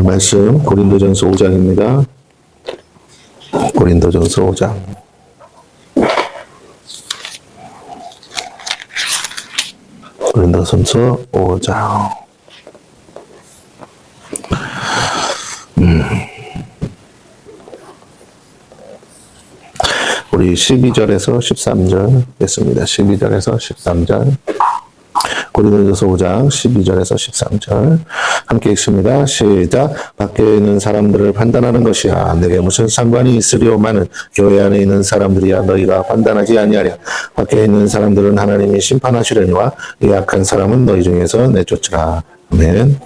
오늘 말씀 고린도전서 5장입니다. 고린도전서 5장. 고린도전서 5장. 우리 12절에서 13절 했습니다. 12절에서 13절. 고린도전서 5장 12절에서 13절 함께 읽습니다. 시작. 밖에 있는 사람들을 판단하는 것이야 내게 무슨 상관이 있으리오마는 교회 안에 있는 사람들이야 너희가 판단하지 아니하랴. 밖에 있는 사람들은 하나님이 심판하시려니와 이 악한 사람은 너희 중에서 내쫓으라. 아멘.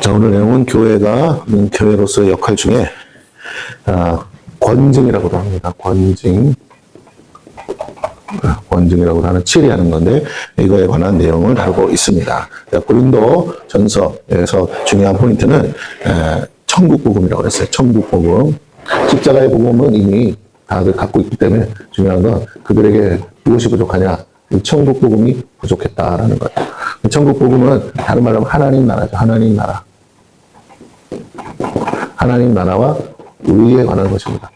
자, 오늘 내용은 교회로서의 역할 중에 권징이라고도 합니다. 권징이라고 하는 치리하는 건데 이거에 관한 내용을 다루고 있습니다. 고린도 전서에서 중요한 포인트는 천국 복음이라고 했어요. 천국 복음. 십자가의 복음은 이미 다들 갖고 있기 때문에 중요한 건 그들에게 무엇이 부족하냐? 천국 복음이 부족했다라는 거예요. 천국 복음은 다른 말로 하면 하나님 나라죠. 하나님 나라. 하나님 나라와 의에 관한 것입니다.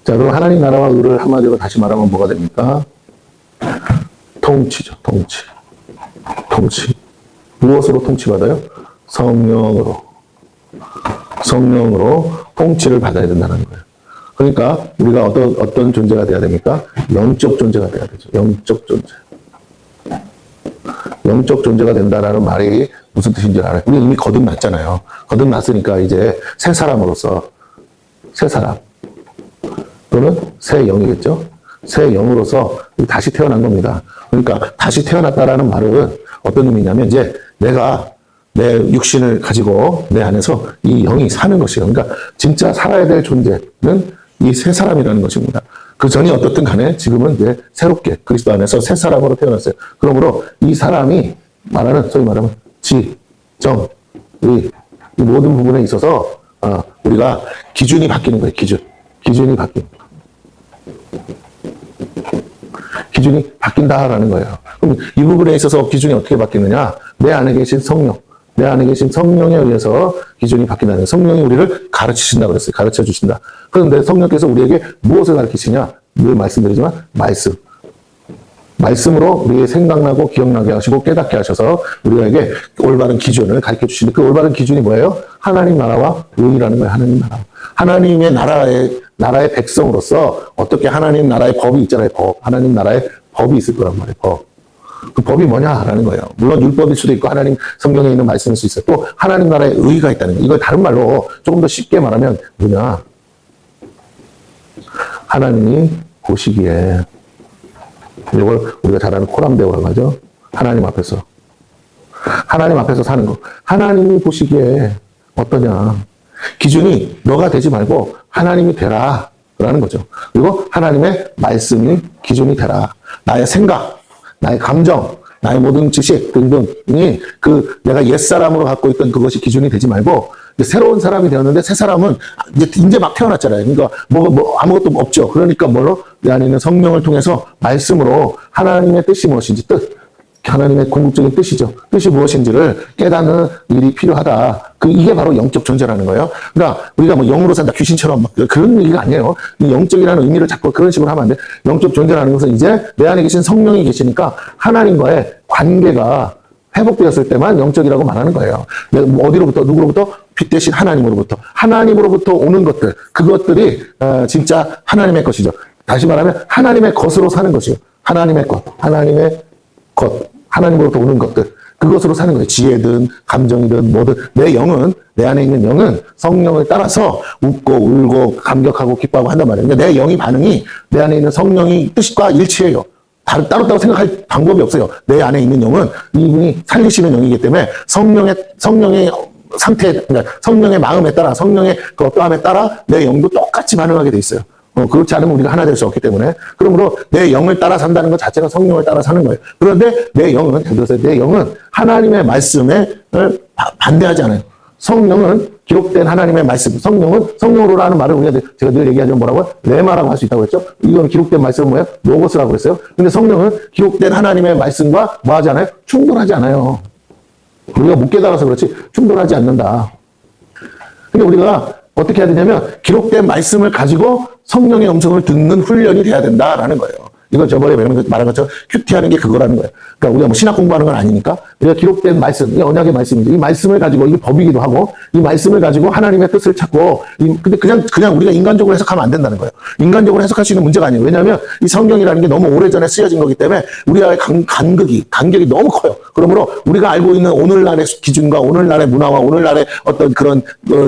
자, 그럼 하나님 나라와 의를 한마디로 다시 말하면 뭐가 됩니까? 통치죠. 통치. 무엇으로 통치받아요? 성령으로 통치를 받아야 된다는 거예요. 그러니까 우리가 어떤 존재가 돼야 됩니까? 영적 존재가 돼야 되죠. 영적 존재가 된다라는 말이 무슨 뜻인지 알아요? 우리 이미 거듭났잖아요. 거듭났으니까 이제 새 사람으로서 새 사람 또는 새 영이겠죠. 새 영으로서 다시 태어난 겁니다. 그러니까 다시 태어났다라는 말은 어떤 의미냐면 이제 내가 내 육신을 가지고 내 안에서 이 영이 사는 것이에요. 그러니까 진짜 살아야 될 존재는 이 새 사람이라는 것입니다. 그 전이 어떻든 간에 지금은 이제 새롭게 그리스도 안에서 새 사람으로 태어났어요. 그러므로 이 사람이 소위 말하면 지, 정, 의, 이 모든 부분에 있어서 우리가 기준이 바뀌는 거예요. 기준이 바뀐다라는 거예요. 그럼 이 부분에 있어서 기준이 어떻게 바뀌느냐? 내 안에 계신 성령에 의해서 기준이 바뀐다는 거예요. 성령이 우리를 가르치신다고 그랬어요. 가르쳐 주신다. 그런데 성령께서 우리에게 무엇을 가르치시냐? 늘 말씀드리지만 말씀으로 우리의 생각나고 기억나게 하시고 깨닫게 하셔서 우리에게 올바른 기준을 가르쳐 주시는 그 올바른 기준이 뭐예요? 하나님 나라와 의라는 거예요. 하나님 나라. 하나님의 나라의 백성으로서 어떻게 하나님 나라의 법이 있잖아요. 하나님 나라의 법이 있을 거란 말이에요. 그 법이 뭐냐라는 거예요. 물론 율법일 수도 있고 하나님 성경에 있는 말씀일 수 있어요. 또 하나님 나라의 의가 있다는 거예요. 이걸 다른 말로 조금 더 쉽게 말하면 뭐냐? 하나님이 보시기에 이걸 우리가 잘 아는 코람데오라고 하죠. 하나님 앞에서 사는 거. 하나님이 보시기에 어떠냐? 기준이 너가 되지 말고 하나님이 되라 라는 거죠. 그리고 하나님의 말씀이 기준이 되라. 나의 생각, 나의 감정, 나의 모든 지식 등등이 내가 옛사람으로 갖고 있던 그것이 기준이 되지 말고 새로운 사람이 되었는데 새 사람은 이제 막 태어났잖아요. 그러니까 아무것도 없죠. 그러니까 내 안에 있는 성령을 통해서 말씀으로 하나님의 뜻이 무엇인지 하나님의 궁극적인 뜻이죠. 뜻이 무엇인지를 깨닫는 일이 필요하다. 이게 바로 영적 존재라는 거예요. 그러니까 우리가 영으로 산다, 귀신처럼 그런 얘기가 아니에요. 이 영적이라는 의미를 자꾸 그런 식으로 하면 안 돼. 영적 존재라는 것은 이제 내 안에 계신 성령이 계시니까 하나님과의 관계가 회복되었을 때만 영적이라고 말하는 거예요. 어디로부터, 누구로부터? 빛 대신 하나님으로부터 오는 것들, 그것들이 진짜 하나님의 것이죠. 다시 말하면 하나님의 것으로 사는 것이요. 하나님의 것, 하나님으로부터 오는 것들, 그것으로 사는 거예요. 지혜든 감정이든 뭐든 내 안에 있는 영은 성령을 따라서 웃고 울고 감격하고 기뻐하고 한단 말이에요. 내 영의 반응이 내 안에 있는 성령의 뜻과 일치해요. 따로 생각할 방법이 없어요. 내 안에 있는 영은 이분이 살리시는 영이기 때문에 성령의 상태, 그러니까 성령의 마음에 따라, 성령의 그 어떠함에 따라 내 영도 똑같이 반응하게 돼 있어요. 그렇지 않으면 우리가 하나 될 수 없기 때문에. 그러므로 내 영을 따라 산다는 것 자체가 성령을 따라 사는 거예요. 그런데 내 영은 하나님의 말씀에 반대하지 않아요. 성령은 기록된 하나님의 말씀. 성령으로라는 말을 우리가 제가 늘 얘기하자면 뭐라고요? 레마라고 할 수 있다고 했죠? 이건 기록된 말씀은 뭐예요? 로고스라고 했어요. 근데 성령은 기록된 하나님의 말씀과 뭐 하지 않아요? 충돌하지 않아요. 우리가 못 깨달아서 그렇지 충돌하지 않는다. 근데 우리가 어떻게 해야 되냐면 기록된 말씀을 가지고 성령의 음성을 듣는 훈련이 돼야 된다라는 거예요. 이거 저번에 말한 것처럼 큐티하는 게 그거라는 거예요. 그러니까 우리가 뭐 신학 공부하는 건 아니니까 우리가 기록된 말씀, 이 언약의 말씀이죠. 이 말씀을 가지고 이게 법이기도 하고 이 말씀을 가지고 하나님의 뜻을 찾고 근데 그냥 우리가 인간적으로 해석하면 안 된다는 거예요. 인간적으로 해석할 수 있는 문제가 아니에요. 왜냐하면 이 성경이라는 게 너무 오래전에 쓰여진 거기 때문에 우리와의 간격이 너무 커요. 그러므로 우리가 알고 있는 오늘날의 기준과 오늘날의 문화와 오늘날의 어떤 그런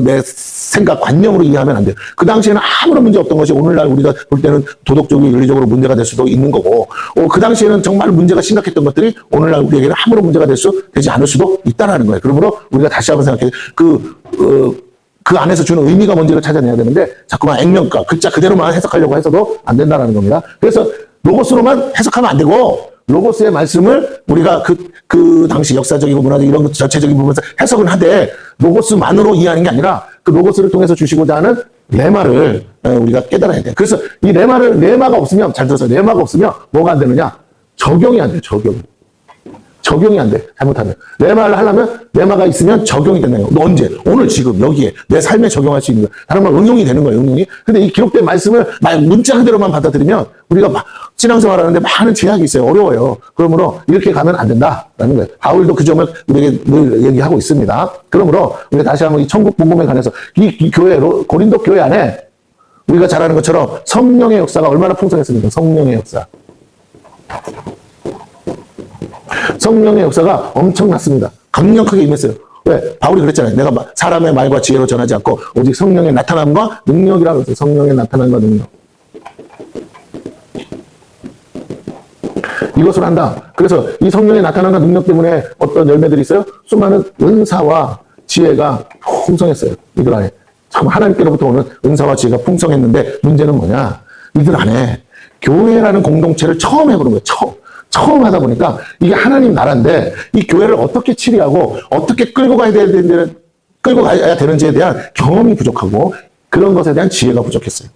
내 생각, 관념으로 이해하면 안 돼요. 그 당시에는 아무런 문제 없던 것이 오늘날 우리가 볼 때는 도덕적으로, 윤리적으로 문제가 될 수도 있는 거고, 그 당시에는 정말 문제가 심각했던 것들이 오늘날 우리에게는 아무런 문제가 되지 않을 수도 있다라는 거예요. 그러므로 우리가 다시 한번 생각해요. 그 안에서 주는 의미가 뭔지를 찾아내야 되는데, 자꾸만 액면가, 글자 그대로만 해석하려고 해서도 안 된다라는 겁니다. 그래서 로고스로만 해석하면 안 되고, 로고스의 말씀을 우리가 그 당시 역사적이고 문화적 이런 것 전체적인 부분에서 해석은 하되 로고스만으로 이해하는 게 아니라 그 로고스를 통해서 주시고자 하는 레마를 우리가 깨달아야 돼요. 그래서 이 레마가 없으면, 잘 들어서 레마가 없으면 뭐가 안 되느냐? 적용이 안 돼요, 적용이 안 돼. 잘못하면. 레마를 하려면 레마가 있으면 적용이 된다는 거예요. 언제? 오늘 지금 여기에 내 삶에 적용할 수 있는 거예요. 다른 말 응용이 되는 거예요. 응용이. 근데 이 기록된 말씀을 문자 그대로만 받아들이면 우리가 신앙생활하는데 많은 제약이 있어요. 어려워요. 그러므로 이렇게 가면 안 된다라는 거예요. 바울도 그 점을 우리에게 늘 얘기하고 있습니다. 그러므로 우리가 다시 한번 이 천국 복음에 관해서 이 교회 고린도 교회 안에 우리가 잘 아는 것처럼 성령의 역사가 얼마나 풍성했습니까? 성령의 역사. 성령의 역사가 엄청났습니다. 강력하게 임했어요. 왜? 바울이 그랬잖아요. 내가 사람의 말과 지혜로 전하지 않고 오직 성령의 나타남과 능력이라고 했어요. 성령의 나타남과 능력. 이것을 한다. 그래서 이 성령의 나타남과 능력 때문에 어떤 열매들이 있어요? 수많은 은사와 지혜가 풍성했어요. 이들 안에. 참 하나님께로부터 오는 은사와 지혜가 풍성했는데 문제는 뭐냐? 이들 안에 교회라는 공동체를 처음 해보는 거예요. 처음 하다 보니까 이게 하나님 나라인데 이 교회를 어떻게 치리하고 어떻게 끌고 가야 되는지에 대한 경험이 부족하고 그런 것에 대한 지혜가 부족했어요.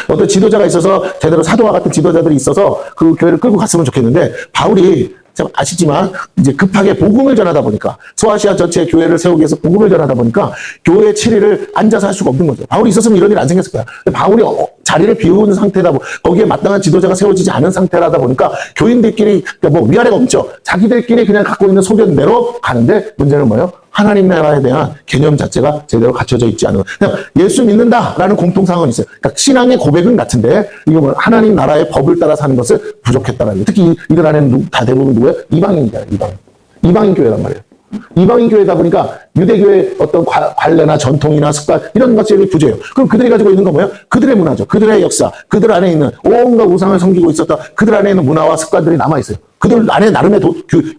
어떤 지도자가 있어서 제대로 사도와 같은 지도자들이 있어서 그 교회를 끌고 갔으면 좋겠는데 바울이 아시지만 이제 급하게 복음을 전하다 보니까 소아시아 전체의 교회를 세우기 위해서 복음을 전하다 보니까 교회 치리를 앉아서 할 수가 없는 거죠. 바울이 있었으면 이런 일 안 생겼을 거야. 바울이 자리를 비우는 상태다, 거기에 마땅한 지도자가 세워지지 않은 상태라다 보니까 교인들끼리 뭐 위아래가 없죠. 자기들끼리 그냥 갖고 있는 소견대로 가는데 문제는 뭐예요? 하나님 나라에 대한 개념 자체가 제대로 갖춰져 있지 않은, 그냥 예수 믿는다라는 공통상은 있어요. 그러니까 신앙의 고백은 같은데 이거 뭐 하나님 나라의 법을 따라 사는 것을 부족했다라는 거예요. 특히 이들 안에는 다 대부분 누구예요? 이방인이잖아요. 이방인 교회란 말이에요. 이방인 교회다 보니까 유대교의 어떤 관례나 전통이나 습관 이런 것들이 부재예요. 그럼 그들이 가지고 있는 건 뭐예요? 그들의 문화죠. 그들의 역사, 그들 안에 있는 온갖 우상을 섬기고 있었다. 그들 안에 있는 문화와 습관들이 남아있어요. 그들 안에 나름의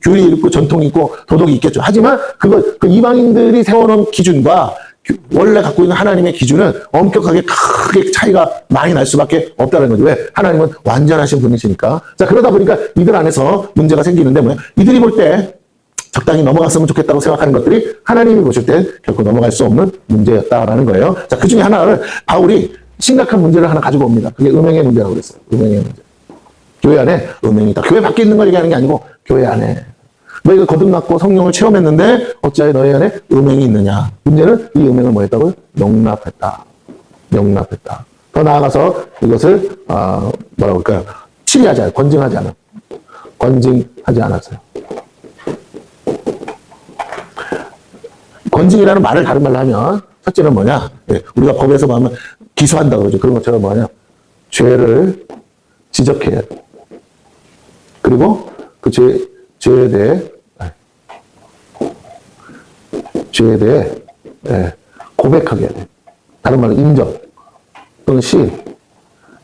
교리 있고 전통이 있고 도덕이 있겠죠. 하지만 그 이방인들이 세워놓은 기준과 원래 갖고 있는 하나님의 기준은 엄격하게 크게 차이가 많이 날 수밖에 없다는 거죠. 왜? 하나님은 완전하신 분이시니까. 자, 그러다 보니까 이들 안에서 문제가 생기는데 뭐예요? 이들이 볼 때 적당히 넘어갔으면 좋겠다고 생각하는 것들이 하나님이 보실 때 결코 넘어갈 수 없는 문제였다라는 거예요. 자, 그 중에 하나를 바울이 심각한 문제를 하나 가지고 옵니다. 그게 음행의 문제라고 그랬어요. 음행의 문제. 교회 안에 음행이 있다. 교회 밖에 있는 걸 얘기하는 게 아니고 교회 안에. 너희가 거듭났고 성령을 체험했는데 어찌하여 너희 안에 음행이 있느냐. 문제는 이 음행을 뭐 했다고요? 용납했다. 더 나아가서 이것을 뭐라고 할까요? 치리하지 않아. 권징하지 않았어요. 권징이라는 말을 다른 말로 하면 첫째는 뭐냐? 우리가 법에서 보면 기소한다 그러죠. 그런 것처럼 뭐냐? 죄를 지적해야 돼. 그리고 그 죄에 대해 고백하게 해야 돼. 다른 말로 인정 또는 시인.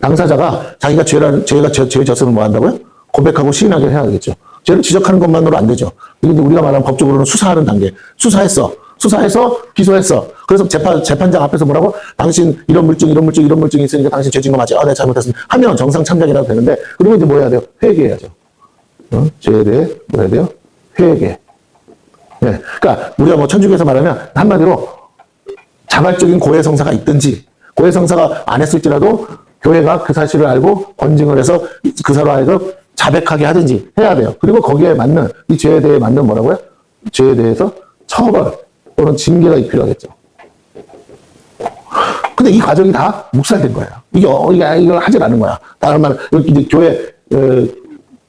당사자가 자기가 죄 졌으면 뭐 한다고요? 고백하고 시인하게 해야겠죠. 죄를 지적하는 것만으로 안 되죠. 이게 우리가 말하는 법적으로는 수사하는 단계. 수사해서 기소했어. 그래서 재판장 앞에서 뭐라고? 당신 이런 물증이 있으니까 당신 죄진 거 맞지? 내가 잘못했습니다. 하면 정상 참작이라도 되는데, 그러면 이제 뭐 해야 돼요? 회개해야죠. 죄에 대해 뭐 해야 돼요? 회개. 네. 그러니까 우리가 뭐 천주교에서 말하면 한마디로 자발적인 고해성사가 있든지, 고해성사가 안 했을지라도 교회가 그 사실을 알고 권징을 해서 그 사람 하여금 자백하게 하든지 해야 돼요. 그리고 거기에 맞는, 이 죄에 대해 맞는 뭐라고요? 죄에 대해서 처벌 또는 징계가 필요하겠죠. 근데 이 과정이 다 묵살된 거예요. 이걸 하질 않은 거야. 다른 말, 이제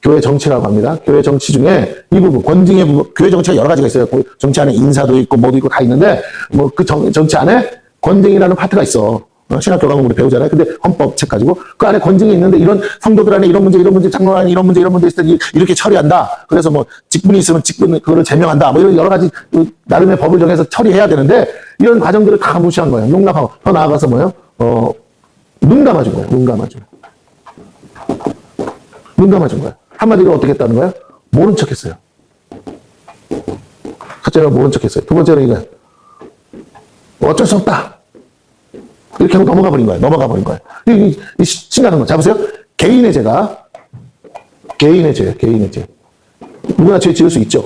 교회 정치라고 합니다. 교회 정치 중에 이 부분, 권징의 부분, 교회 정치가 여러 가지가 있어요. 정치 안에 인사도 있고, 뭐도 있고 다 있는데, 뭐 그 정치 안에 권징이라는 파트가 있어. 신학교과목 우리 배우잖아요. 근데 헌법책 가지고 그 안에 권징이 있는데 이런 성도들 안에 이런 문제, 장로 안에 이런 문제 있을 때 이렇게 처리한다. 그래서 뭐 직분이 있으면 직분 그거를 제명한다. 뭐 이런 여러 가지 나름의 법을 정해서 처리해야 되는데 이런 과정들을 다 무시한 거예요. 용납하고 더 나아가서 뭐예요? 눈 감아준 거예요. 눈 감아준 거예요. 한마디로 어떻게 했다는 거예요? 모른 척했어요. 첫째는 모른 척했어요. 두 번째는 이거예요. 어쩔 수 없다. 이렇게 하고 넘어가 버린 거예요. 이 심각한 거. 자, 보세요. 개인의 죄예요, 개인의 죄. 누구나 죄 지을 수 있죠.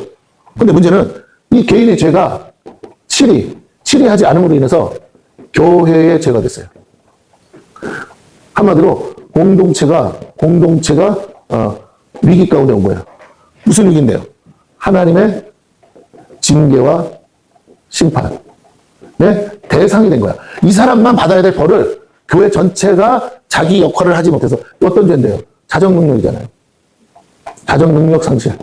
근데 문제는 이 개인의 죄가 치리하지 않음으로 인해서 교회의 죄가 됐어요. 한마디로 공동체가 위기 가운데 온 거예요. 무슨 위기인데요? 하나님의 징계와 심판. 네? 대상이 된 거야. 이 사람만 받아야 될 벌을 교회 전체가 자기 역할을 하지 못해서 어떤 죄인데요? 자정능력이잖아요. 자정능력 상실.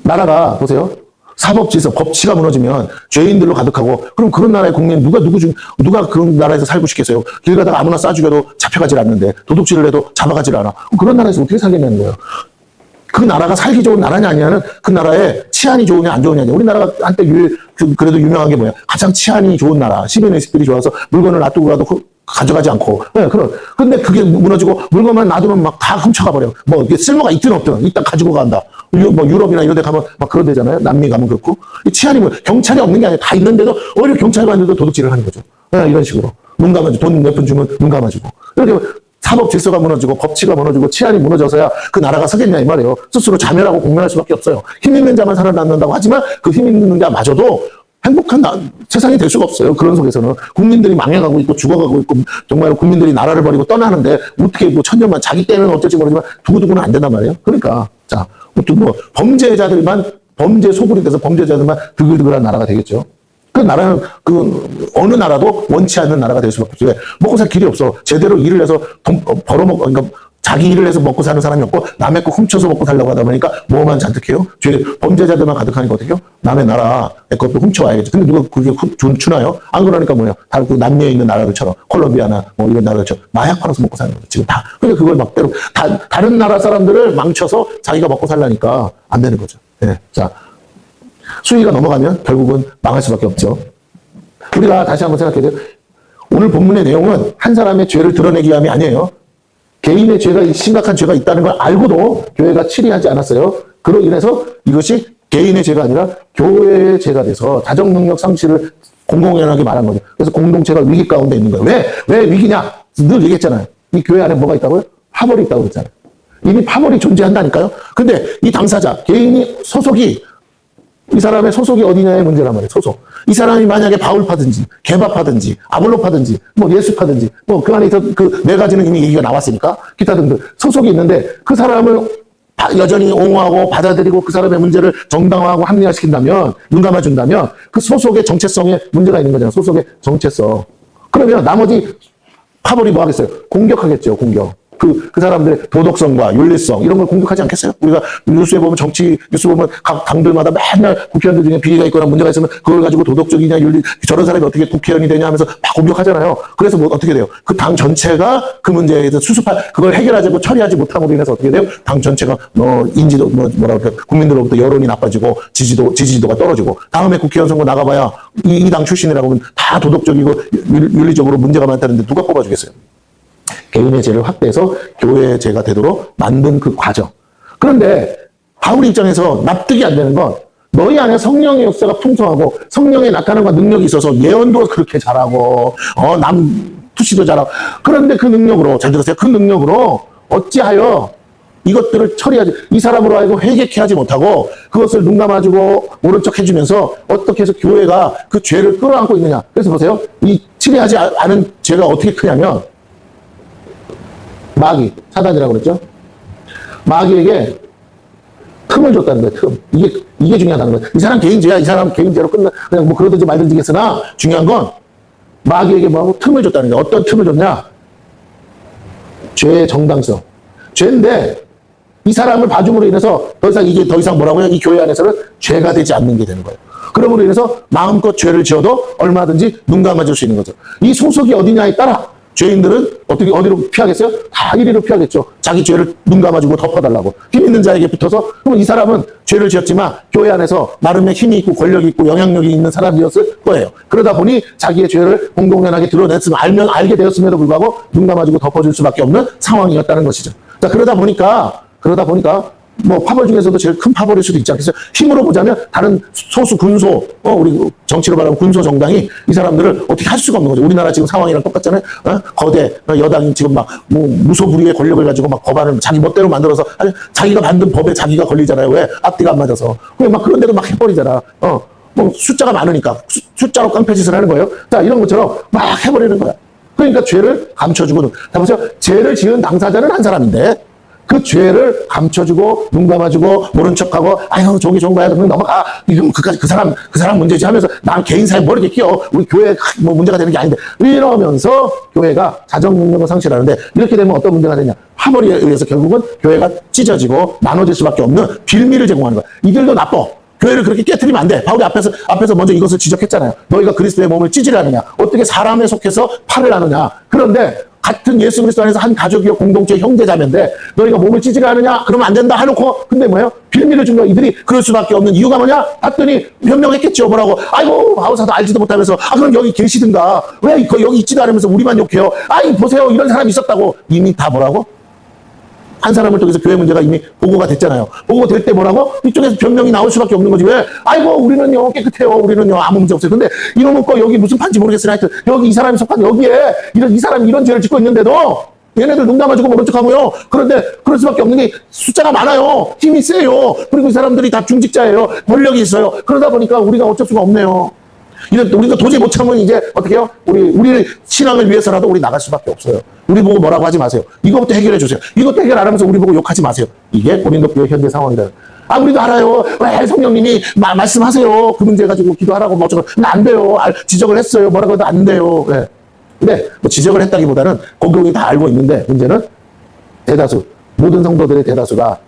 나라가 보세요. 사법질서, 법치가 무너지면 죄인들로 가득하고 그럼 그런 나라의 국민 누가 그런 나라에서 살고 싶겠어요? 길 가다가 아무나 쏴 죽여도 잡혀가질 않는데 도둑질을 해도 잡아가질 않아. 그런 나라에서 어떻게 살겠냐는 거예요. 그 나라가 살기 좋은 나라냐 아니냐는 그 나라의 치안이 좋으냐 안 좋으냐. 우리나라가 한때 그래도 유명한 게 뭐야? 가장 치안이 좋은 나라, 시민의 습득이 좋아서 물건을 놔두고 가도 가져가지 않고. 네, 근데 그게 무너지고 물건만 놔두면 막 다 훔쳐가 버려. 뭐 이게 쓸모가 있든 없든 일단 가지고 간다. 뭐 유럽이나 이런 데 가면 막 그런 데잖아요. 남미 가면 그렇고. 이 치안이 뭐 경찰이 없는 게 아니라 다 있는데도 오히려 경찰이 왔는데도 도둑질을 하는 거죠. 네, 이런 식으로. 눈 감아주고 돈 몇 푼 주면 눈 감아주고. 이렇게 사법 질서가 무너지고 법치가 무너지고 치안이 무너져서야 그 나라가 서겠냐 이 말이에요. 스스로 자멸하고 공멸할 수밖에 없어요. 힘 있는 자만 살아남는다고 하지만 그 힘 있는 자마저도 행복한 세상이 될 수가 없어요. 그런 속에서는 국민들이 망해가고 있고 죽어가고 있고 정말 국민들이 나라를 버리고 떠나는데 어떻게 뭐 천년만 자기 때는 어쩔지 모르지만 두고두고는 안 된단 말이에요. 그러니까 자, 뭐 범죄자들만 범죄 소굴이 돼서 범죄자들만 드글드글한 나라가 되겠죠. 그 나라는 어느 나라도 원치 않는 나라가 될 수밖에 없어요. 먹고 살 길이 없어. 제대로 일을 해서 돈 벌어먹고 그러니까 자기 일을 해서 먹고 사는 사람이 없고 남의 거 훔쳐서 먹고 살려고 하다 보니까 뭐만 잔뜩해요? 범죄자들만 가득하니까 어떻게 해요? 남의 나라의 것도 훔쳐와야겠죠. 근데 누가 그게 주나요? 안 그러니까 뭐예요? 다 그 남미에 있는 나라들처럼 콜롬비아나 뭐 이런 나라들처럼 마약 팔아서 먹고 사는 거죠. 지금 다. 그러니까 그걸 막대로 다른 나라 사람들을 망쳐서 자기가 먹고 살라니까 안 되는 거죠. 네. 자, 수위가 넘어가면 결국은 망할 수밖에 없죠. 우리가 다시 한번 생각해야 돼요. 오늘 본문의 내용은 한 사람의 죄를 드러내기 위함이 아니에요. 개인의 죄가 심각한 죄가 있다는 걸 알고도 교회가 치리하지 않았어요. 그로 인해서 이것이 개인의 죄가 아니라 교회의 죄가 돼서 자정능력 상실을 공공연하게 말한 거죠. 그래서 공동체가 위기 가운데 있는 거예요. 왜 위기냐? 늘 얘기했잖아요. 이 교회 안에 뭐가 있다고요? 파벌이 있다고 그랬잖아요. 이미 파벌이 존재한다니까요. 근데 이 당사자, 개인이 이 사람의 소속이 어디냐의 문제란 말이에요. 소속. 이 사람이 만약에 바울파든지, 개바파든지, 아볼로파든지, 뭐 예수파든지, 뭐 그 안에 그 네 가지는 이미 얘기가 나왔으니까, 기타 등등 소속이 있는데 그 사람을 여전히 옹호하고 받아들이고 그 사람의 문제를 정당화하고 합리화시킨다면, 눈 감아준다면 그 소속의 정체성에 문제가 있는 거잖아요. 소속의 정체성. 그러면 나머지 파벌이 뭐 하겠어요? 공격하겠죠, 공격. 그 사람들의 도덕성과 윤리성, 이런 걸 공격하지 않겠어요? 우리가 뉴스에 보면 뉴스 보면 각 당들마다 맨날 국회의원들 중에 비리가 있거나 문제가 있으면 그걸 가지고 도덕적이냐, 저런 사람이 어떻게 국회의원이 되냐 하면서 막 공격하잖아요. 그래서 뭐 어떻게 돼요? 그 당 전체가 그 문제에 대해서 그걸 해결하지 못, 처리하지 못함으로 인해서 어떻게 돼요? 당 전체가 인지도, 국민들로부터 여론이 나빠지고 지지도가 떨어지고 다음에 국회의원 선거 나가봐야 이 당 출신이라고 하면 다 도덕적이고 윤리적으로 문제가 많다는데 누가 뽑아주겠어요? 개인의 죄를 확대해서 교회의 죄가 되도록 만든 그 과정. 그런데 바울 입장에서 납득이 안 되는 건 너희 안에 성령의 역사가 풍성하고 성령의 나타남과 능력이 있어서 예언도 그렇게 잘하고 투시도 잘하고 그런데 그 능력으로 잘 들으세요. 그 능력으로 어찌하여 이것들을 처리하지, 이 사람으로 하여금 회개케 하지 못하고 그것을 눈 감아주고 모른 척 해주면서 어떻게 해서 교회가 그 죄를 끌어안고 있느냐. 그래서 보세요. 이 치리하지 않은 죄가 어떻게 크냐면 마귀, 사단이라고 그랬죠. 마귀에게 틈을 줬다는 거예요. 틈. 이게 중요하다는 거예요. 이 사람 개인죄야. 이 사람 개인죄로 그냥 뭐 그러든지 말든지 했으나 중요한 건 마귀에게 뭐하고 틈을 줬다는 거예요. 어떤 틈을 줬냐? 죄의 정당성. 죄인데 이 사람을 봐줌으로 인해서 더 이상 뭐라고요? 이 교회 안에서는 죄가 되지 않는 게 되는 거예요. 그러므로 인해서 마음껏 죄를 지어도 얼마든지 눈 감아줄 수 있는 거죠. 이 소속이 어디냐에 따라 죄인들은 어디로 피하겠어요? 다 이리로 피하겠죠. 자기 죄를 눈 감아주고 덮어달라고. 힘 있는 자에게 붙어서, 그러면 이 사람은 죄를 지었지만 교회 안에서 나름의 힘이 있고 권력이 있고 영향력이 있는 사람이었을 거예요. 그러다 보니 자기의 죄를 공공연하게 드러냈으면, 알게 되었음에도 불구하고 눈 감아주고 덮어줄 수밖에 없는 상황이었다는 것이죠. 자, 그러다 보니까 뭐 파벌 중에서도 제일 큰 파벌일 수도 있지 않겠어요? 힘으로 보자면 다른 소수 군소, 우리 정치로 말하면 군소 정당이 이 사람들을 어떻게 할 수가 없는 거죠. 우리나라 지금 상황이랑 똑같잖아요. 거대 여당이 지금 막 뭐 무소불위의 권력을 가지고 막 법안을 자기 멋대로 만들어서, 아니 자기가 만든 법에 자기가 걸리잖아요. 왜? 앞뒤가 안 맞아서. 그냥 막 그런 데도 막 해버리잖아. 뭐 숫자가 많으니까 숫자로 깡패짓을 하는 거예요. 자, 이런 것처럼 막 해버리는 거야. 그러니까 죄를 감춰주고, 다 보세요. 죄를 지은 당사자는 한 사람인데 그 죄를 감춰주고 눈 감아주고 모른 척하고 아유 저기 좋은 거야 그럼 넘어가, 이건 그 사람 문제지 하면서 난 개인사에 뭘 이렇게 끼워, 우리 교회 뭐 문제가 되는 게 아닌데, 이러면서 교회가 자정 능력을 상실하는데, 이렇게 되면 어떤 문제가 되냐, 파벌에 의해서 결국은 교회가 찢어지고 나눠질 수밖에 없는 빌미를 제공하는 거야. 이 길도 나빠. 교회를 그렇게 깨트리면 안 돼. 바울이 앞에서 먼저 이것을 지적했잖아요. 너희가 그리스도의 몸을 찌질하느냐, 어떻게 사람에 속해서 팔을 하느냐. 그런데 같은 예수 그리스도 안에서 한 가족이요 공동체 형제자매인데 너희가 몸을 찌질하느냐, 그러면 안 된다 해놓고, 근데 뭐예요? 빌미를 준 거야. 이들이 그럴 수밖에 없는 이유가 뭐냐? 봤더니 변명했겠죠. 뭐라고? 아이고 바울사도 알지도 못하면서 그럼 여기 계시든가, 왜 여기 있지도 않으면서 우리만 욕해요? 아이 보세요, 이런 사람이 있었다고. 이미 다 뭐라고? 한 사람을 통해서 교회 문제가 이미 보고가 됐잖아요. 보고가 될 때 뭐라고? 이쪽에서 변명이 나올 수밖에 없는 거지. 왜? 아이고 우리는요 깨끗해요, 우리는요 아무 문제 없어요. 근데 이놈은 거 여기 무슨 판지 모르겠으나 하여튼 여기 이 사람이 속한 여기에 이 사람이 이런 죄를 짓고 있는데도 얘네들 눈 감아주고 모른 척하고요. 그런데 그럴 수밖에 없는 게 숫자가 많아요. 힘이 세요. 그리고 이 사람들이 다 중직자예요. 권력이 있어요. 그러다 보니까 우리가 어쩔 수가 없네요. 우리가 도저히 못 참으면 이제 어떻게 해요? 우리 신앙을 위해서라도 우리 나갈 수밖에 없어요. 우리 보고 뭐라고 하지 마세요. 이것부터 해결해 주세요. 이것도 해결 안 하면서 우리 보고 욕하지 마세요. 이게 고린도 교회 현재 상황이다. 우리도 알아요. 왜 성령님이 말씀하세요. 그 문제 가지고 기도하라고 뭐 어쩌고. 근데 안 돼요. 지적을 했어요. 뭐라고 해도 안 돼요. 네. 근데 뭐 지적을 했다기보다는 공공이 다 알고 있는데, 문제는 대다수, 모든 성도들의 대다수가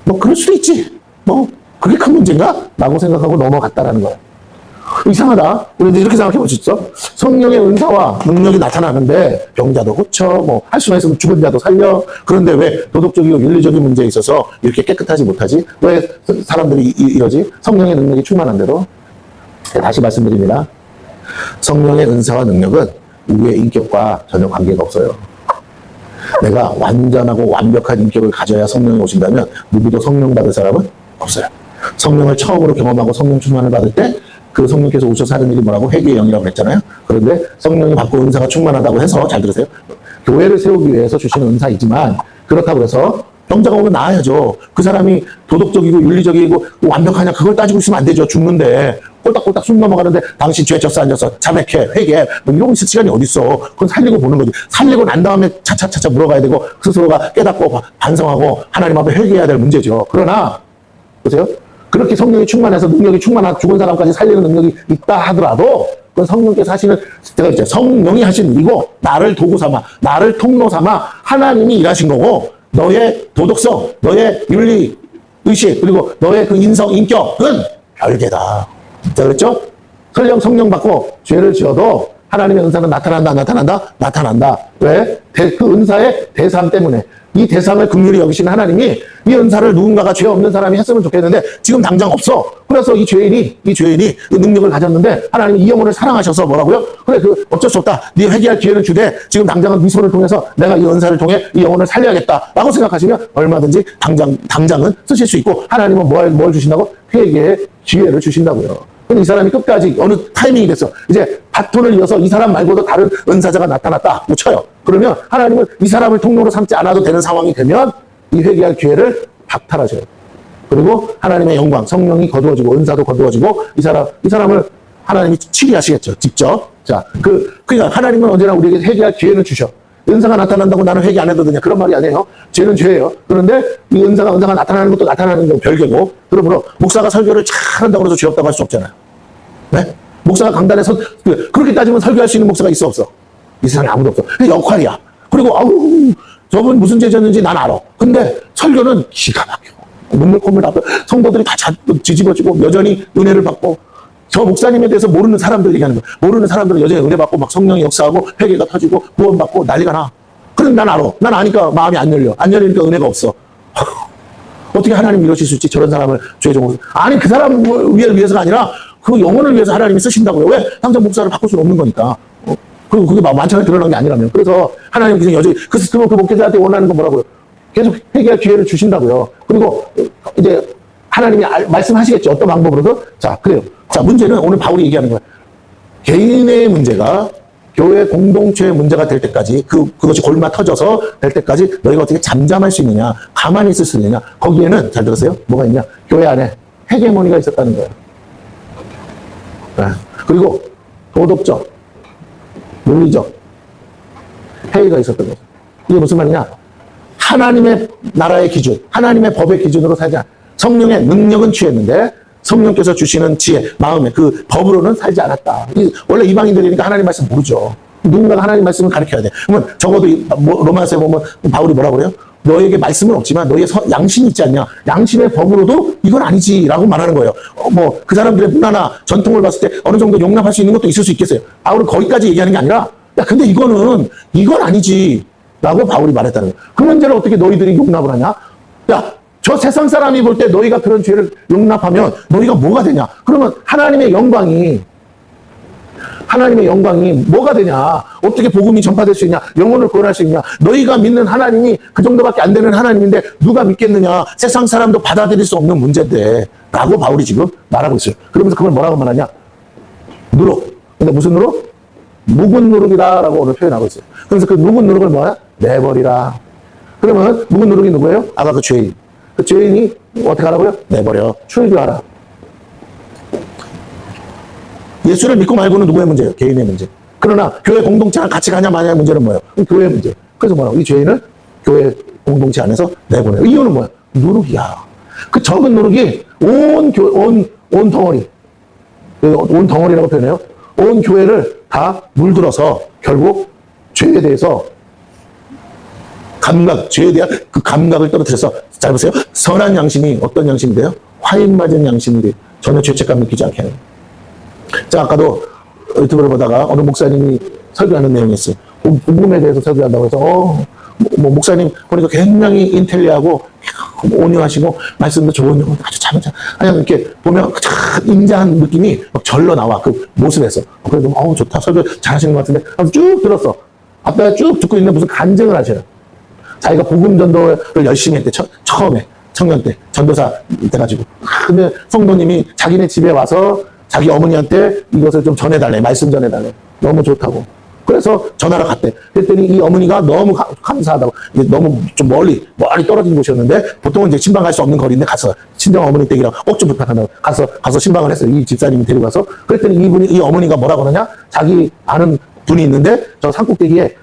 뭐 그럴 수도 있지. 뭐 그게 큰 문제인가? 라고 생각하고 넘어갔다라는 거예요. 이상하다. 우리도 이렇게 생각해 보시죠. 성령의 은사와 능력이 나타나는데 병자도 고쳐, 뭐 할 수만 있으면 죽은 자도 살려. 그런데 왜 도덕적이고 윤리적인 문제에 있어서 이렇게 깨끗하지 못하지? 왜 사람들이 이러지? 성령의 능력이 충만한데도. 다시 말씀드립니다. 성령의 은사와 능력은 우리의 인격과 전혀 관계가 없어요. 내가 완전하고 완벽한 인격을 가져야 성령이 오신다면 누구도 성령 받을 사람은 없어요. 성령을 처음으로 경험하고 성령 충만을 받을 때 그 성령께서 오셔서 하는 일이 뭐라고? 회개의 영이라고 그랬잖아요. 그런데 성령이 받고 은사가 충만하다고 해서, 잘 들으세요, 교회를 세우기 위해서 주시는 은사이지만, 그렇다고 해서 병자가 오면 나아야죠. 그 사람이 도덕적이고 윤리적이고 완벽하냐, 그걸 따지고 있으면 안 되죠. 죽는데 꼴딱꼴딱 숨 넘어가는데 당신 죄 졌어 안 졌어, 자백해, 회개, 뭐 이러고 있을 시간이 어딨어. 그건 살리고 보는 거지. 살리고 난 다음에 차차차차 물어가야 되고 스스로가 깨닫고 반성하고 하나님 앞에 회개해야 될 문제죠. 그러나 보세요, 그렇게 성령이 충만해서 능력이 충만한 죽은 사람까지 살리는 능력이 있다 하더라도, 그건 성령께서 하시는, 제가 이제 성령이 하시는 일이고, 나를 도구 삼아, 나를 통로 삼아 하나님이 일하신 거고, 너의 도덕성, 너의 윤리, 의식, 그리고 너의 그 인성, 인격은 별개다. 제가 그랬죠? 설령 성령 받고 죄를 지어도 하나님의 은사는 나타난다. 왜? 그 은사의 대상 때문에. 이 대상을 긍휼히 여기시는 하나님이 이 은사를 누군가가 죄 없는 사람이 했으면 좋겠는데 지금 당장 없어. 그래서 이 죄인이 그 능력을 가졌는데 하나님이 이 영혼을 사랑하셔서 뭐라고요? 그래, 어쩔 수 없다. 네 회개할 기회를 주되 지금 당장은 네 손을 통해서 내가 이 은사를 통해 이 영혼을 살려야겠다라고 생각하시면 얼마든지 당장은 쓰실 수 있고, 하나님은 뭘 주신다고? 회개의 기회를 주신다고요. 근데 이 사람이 끝까지 어느 타이밍이 됐어. 이제 바톤을 이어서 이 사람 말고도 다른 은사자가 나타났다. 못 쳐요. 그러면 하나님은 이 사람을 통로로 삼지 않아도 되는 상황이 되면 이 회개할 기회를 박탈하셔요. 그리고 하나님의 영광, 성령이 거두어지고 은사도 거두어지고 이 사람을 하나님이 치리하시겠죠. 직접. 자, 그러니까 하나님은 언제나 우리에게 회개할 기회는 주셔. 은사가 나타난다고 나는 회개 안 해도 되냐? 그런 말이 아니에요. 죄는 죄예요. 그런데 이 은사가 나타나는 것도 나타나는 건 별개고. 그러므로 목사가 설교를 잘한다고 해서 죄 없다고 할 수 없잖아요. 네? 목사가 강단에서 그렇게 따지면 설교할 수 있는 목사가 있어 없어? 이 세상에 아무도 없어. 역할이야. 그리고 아우 저분 무슨 죄졌는지 난 알아. 근데 설교는 기가 막혀. 눈물 콧물 다 성도들이 다 뒤집어지고 여전히 은혜를 받고 저 목사님에 대해서 모르는 사람들 얘기하는 거야. 모르는 사람들은 여전히 은혜 받고 막 성령이 역사하고 회개가 터지고 구원받고 난리가 나. 그럼 난 알아. 난 아니까 마음이 안 열려. 안 열리니까 은혜가 없어. 어떻게 하나님 이러실 수 있지? 저런 사람을 죄 좀. 아니 그 사람 위해서가 아니라 그 영혼을 위해서 하나님이 쓰신다고요. 왜? 당장 목사를 바꿀 수는 없는 거니까. 그게 만천에 드러난 게 아니라면. 그래서 하나님 그냥 여전히 그 목회자한테 원하는 건 뭐라고요? 계속 회개할 기회를 주신다고요. 그리고 이제 하나님이 말씀하시겠죠. 어떤 방법으로든. 자, 그래요. 자, 문제는 오늘 바울이 얘기하는 거예요. 개인의 문제가 교회 공동체의 문제가 될 때까지 그것이 골마 터져서 될 때까지 너희가 어떻게 잠잠할 수 있느냐, 가만히 있을 수 있느냐. 거기에는 잘 들으세요. 뭐가 있냐? 교회 안에 헤게모니가 있었다는 거예요. 네. 그리고 도덕적, 논리적 회의가 있었던 거죠. 이게 무슨 말이냐? 하나님의 나라의 기준, 하나님의 법의 기준으로 살지 않아. 성령의 능력은 취했는데 성령께서 주시는 지혜, 마음의 그 법으로는 살지 않았다. 원래 이방인들이니까 하나님 말씀 모르죠. 누군가가 하나님 말씀을 가르쳐야 돼. 그러면 적어도 로마서에 보면 바울이 뭐라고 그래요? 너에게 말씀은 없지만 너의 양심이 있지 않냐? 양심의 법으로도 이건 아니지라고 말하는 거예요. 그 사람들의 문화나 전통을 봤을 때 어느 정도 용납할 수 있는 것도 있을 수 있겠어요. 바울은 거기까지 얘기하는 게 아니라 야 근데 이건 아니지 라고 바울이 말했다는 거예요. 그 문제를 어떻게 너희들이 용납을 하냐? 야 저 세상 사람이 볼 때 너희가 그런 죄를 용납하면 너희가 뭐가 되냐? 그러면 하나님의 영광이 뭐가 되냐? 어떻게 복음이 전파될 수 있냐? 영혼을 구원할 수 있냐? 너희가 믿는 하나님이 그 정도밖에 안 되는 하나님인데 누가 믿겠느냐? 세상 사람도 받아들일 수 없는 문제인데 라고 바울이 지금 말하고 있어요. 그러면서 그걸 뭐라고 말하냐? 누룩. 근데 무슨 누룩? 묵은 누룩이다라고 오늘 표현하고 있어요. 그래서 그 묵은 누룩을 뭐야? 내버리라. 그러면 묵은 누룩이 누구예요? 아까 그 죄인. 그 죄인이 어떻게 하라고요? 내버려. 출교하라. 예수를 믿고 말고는 누구의 문제예요? 개인의 문제. 그러나 교회 공동체랑 같이 가냐 마냐의 문제는 뭐예요? 교회의 문제. 그래서 뭐라고? 이 죄인을 교회 공동체 안에서 내보내요. 이유는 뭐야? 누룩이야. 그 적은 누룩이 온 덩어리. 온 덩어리라고 표현해요. 온 교회를 다 물들어서 결국 죄에 대해서 죄에 대한 그 감각을 떨어뜨려서, 잘 보세요. 선한 양심이 어떤 양심인데요? 화인 맞은 양심이 전혀 죄책감 느끼지 않게 하는. 자, 아까도 유튜브를 보다가 어느 목사님이 설교하는 내용이었어요. 복음에 대해서 설교한다고 해서, 목사님 보니까 굉장히 인텔리하고 온유하시고 말씀도 좋은 거 아주 잘하죠. 그냥 이렇게 보면 참 인자한 느낌이 막 절로 나와. 그 모습에서. 그래도 좋다. 설교 잘하시는 것 같은데. 쭉 들었어. 앞에 쭉 듣고 있는데 무슨 간증을 하셔요. 자기가 복음 전도를 열심히 했대. 처음에 청년 때 전도사 돼가지고. 근데 성도님이 자기네 집에 와서 자기 어머니한테 이것을 좀 전해달래. 말씀 전해달래. 너무 좋다고. 그래서 전화를 갔대. 그랬더니 이 어머니가 너무 감사하다고. 너무 좀 멀리 떨어진 곳이었는데 보통은 이제 신방 갈 수 없는 거리인데 가서 친정 어머니 댁이랑 꼭 좀 부탁한다고 가서 신방을 했어요. 이 집사님이 데리고 가서. 그랬더니 이 어머니가 뭐라고 하느냐? 자기 아는 분이 있는데 저 산꼭대기에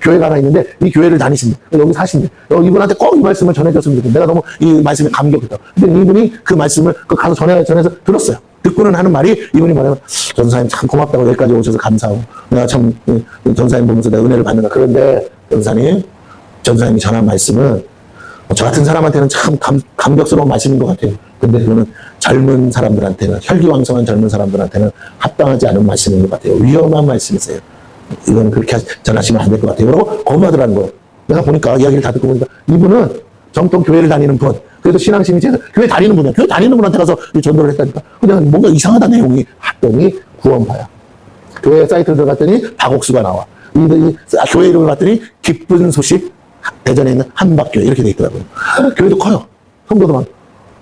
교회가 하나 있는데 이 교회를 다니신대. 여기 사신대. 이분한테 꼭 이 말씀을 전해줬으면 좋겠다. 내가 너무 이 말씀에 감격했다. 근데 이분이 그 말씀을 가서 전해서 들었어요. 듣고는 하는 말이 이분이 말하면 전사님 참 고맙다고 여기까지 오셔서 감사하고 내가 참 전사님 보면서 내가 은혜를 받는다. 그런데 전사님이 전한 말씀은 저 같은 사람한테는 참 감격스러운 말씀인 것 같아요. 근데 그거는 젊은 사람들한테는, 혈기왕성한 젊은 사람들한테는 합당하지 않은 말씀인 것 같아요. 위험한 말씀이세요. 이건 그렇게 전하시면 안 될 것 같아요. 그러고 거부하더라는 거예요. 내가 보니까 이야기를 다 듣고 보니까 이분은 정통 교회를 다니는 분, 그래도 신앙심이 교회 다니는 분이야. 교회 다니는 분한테 가서 전도를 했다니까. 그냥 뭔가 이상하다 내용이 했더니 구원파야. 교회 사이트를 들어갔더니 박옥수가 나와. 교회 이름을 봤더니 기쁜 소식 대전에 있는 한박교회 이렇게 돼 있더라고요. 교회도 커요. 성도도 많고.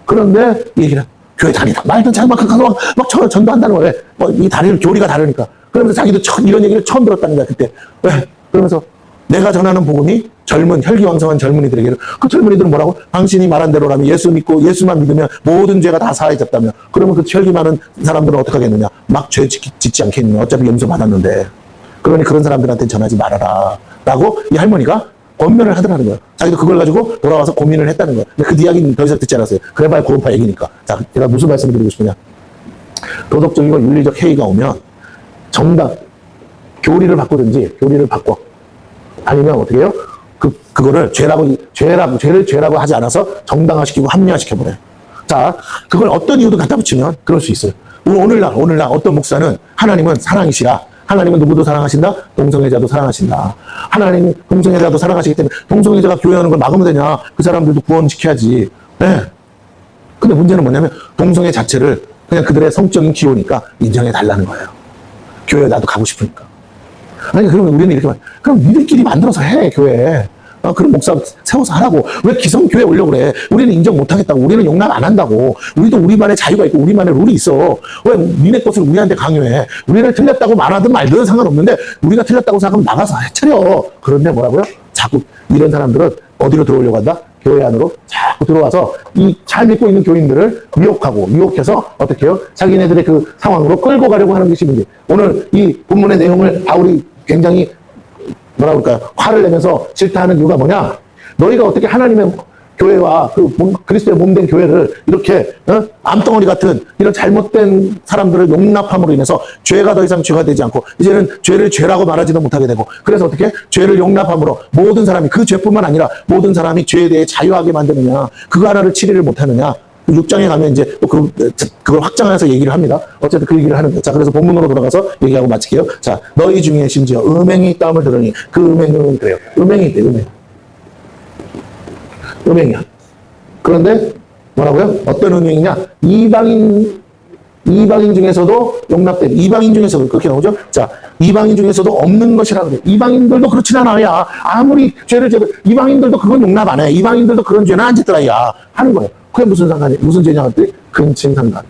그런데 얘기는 교회 다니다. 말든 자기 막 가서 막 전도한다는 거예요. 이 교리가 다르니까. 그러면서 자기도 이런 얘기를 처음 들었다는 거야, 그때. 왜? 그러면서 내가 전하는 복음이 젊은 혈기왕성한 젊은이들에게 그 젊은이들은 뭐라고? 당신이 말한 대로라면 예수 믿고 예수만 믿으면 모든 죄가 다 사해졌다며 그러면 그 혈기 많은 사람들은 어떻게 하겠느냐? 막 죄 짓지 않겠느냐? 어차피 용서 받았는데 그러니 그런 사람들한테 전하지 말아라 라고 이 할머니가 권면을 하더라는 거예요. 자기도 그걸 가지고 돌아와서 고민을 했다는 거예요. 근데 그 이야기는 더 이상 듣지 않았어요. 그래봐야 고음파 얘기니까. 자, 제가 무슨 말씀을 드리고 싶으냐. 도덕적이고 윤리적 해이가 오면 정답, 교리를 바꾸든지 교리를 바꿔. 아니면 어떻게 해요? 그거를 죄를 죄라고 하지 않아서 정당화시키고 합리화시켜버려요. 자, 그걸 어떤 이유도 갖다 붙이면 그럴 수 있어요. 오늘날 어떤 목사는 하나님은 사랑이시라. 하나님은 누구도 사랑하신다? 동성애자도 사랑하신다. 하나님은 동성애자도 사랑하시기 때문에 동성애자가 교회하는 걸 막으면 되냐? 그 사람들도 구원시켜야지. 네. 근데 문제는 뭐냐면 동성애 자체를 그냥 그들의 성적인 기호니까 인정해달라는 거예요. 교회에 나도 가고 싶으니까. 아니, 그러면 우리는 이렇게 말, 그럼 니들끼리 만들어서 해, 교회. 그런 목사 세워서 하라고. 왜 기성교회 오려고 그래? 우리는 인정 못 하겠다고. 우리는 용납 안 한다고. 우리도 우리만의 자유가 있고 우리만의 룰이 있어. 왜 니네 것을 우리한테 강요해? 우리는 틀렸다고 말하든 말든 상관없는데 우리가 틀렸다고 생각하면 나가서 해차려. 그런데 뭐라고요? 자꾸 이런 사람들은 어디로 들어오려고 한다? 교회 안으로 자꾸 들어와서 이 잘 믿고 있는 교인들을 유혹해서 어떻게 해요? 자기네들의 그 상황으로 끌고 가려고 하는 것이 문제. 오늘 이 본문의 내용을 바울이 굉장히 뭐라 그럴까요? 화를 내면서 질타하는 이유가 뭐냐? 너희가 어떻게 하나님의 교회와 그리스도의 몸된 교회를 이렇게 암덩어리 같은 이런 잘못된 사람들을 용납함으로 인해서 죄가 더 이상 죄가 되지 않고 이제는 죄를 죄라고 말하지도 못하게 되고 그래서 어떻게 죄를 용납함으로 모든 사람이 그 죄뿐만 아니라 모든 사람이 죄에 대해 자유하게 만드느냐 그거 하나를 치리를 못하느냐 6장에 가면 이제 또 그걸 확장해서 얘기를 합니다. 어쨌든 그 얘기를 하는 거예요. 자, 그래서 본문으로 돌아가서 얘기하고 마칠게요. 자, 너희 중에 심지어 음행이 있다함을 들으니 그 음행은 그래요. 음행이 있대, 음행이야. 그런데 뭐라고요? 어떤 음행이냐? 이방인 중에서도 용납된, 이방인 중에서도 그렇게 나오죠? 자, 이방인 중에서도 없는 것이라 그래. 이방인들도 그렇진 않아, 야. 아무리 죄를 져도 이방인들도 그건 용납 안 해. 이방인들도 그런 죄는 안 짓더라, 야. 하는 거예요. 그게 무슨 상관이, 무슨 죄냐 했더니 근친 상관.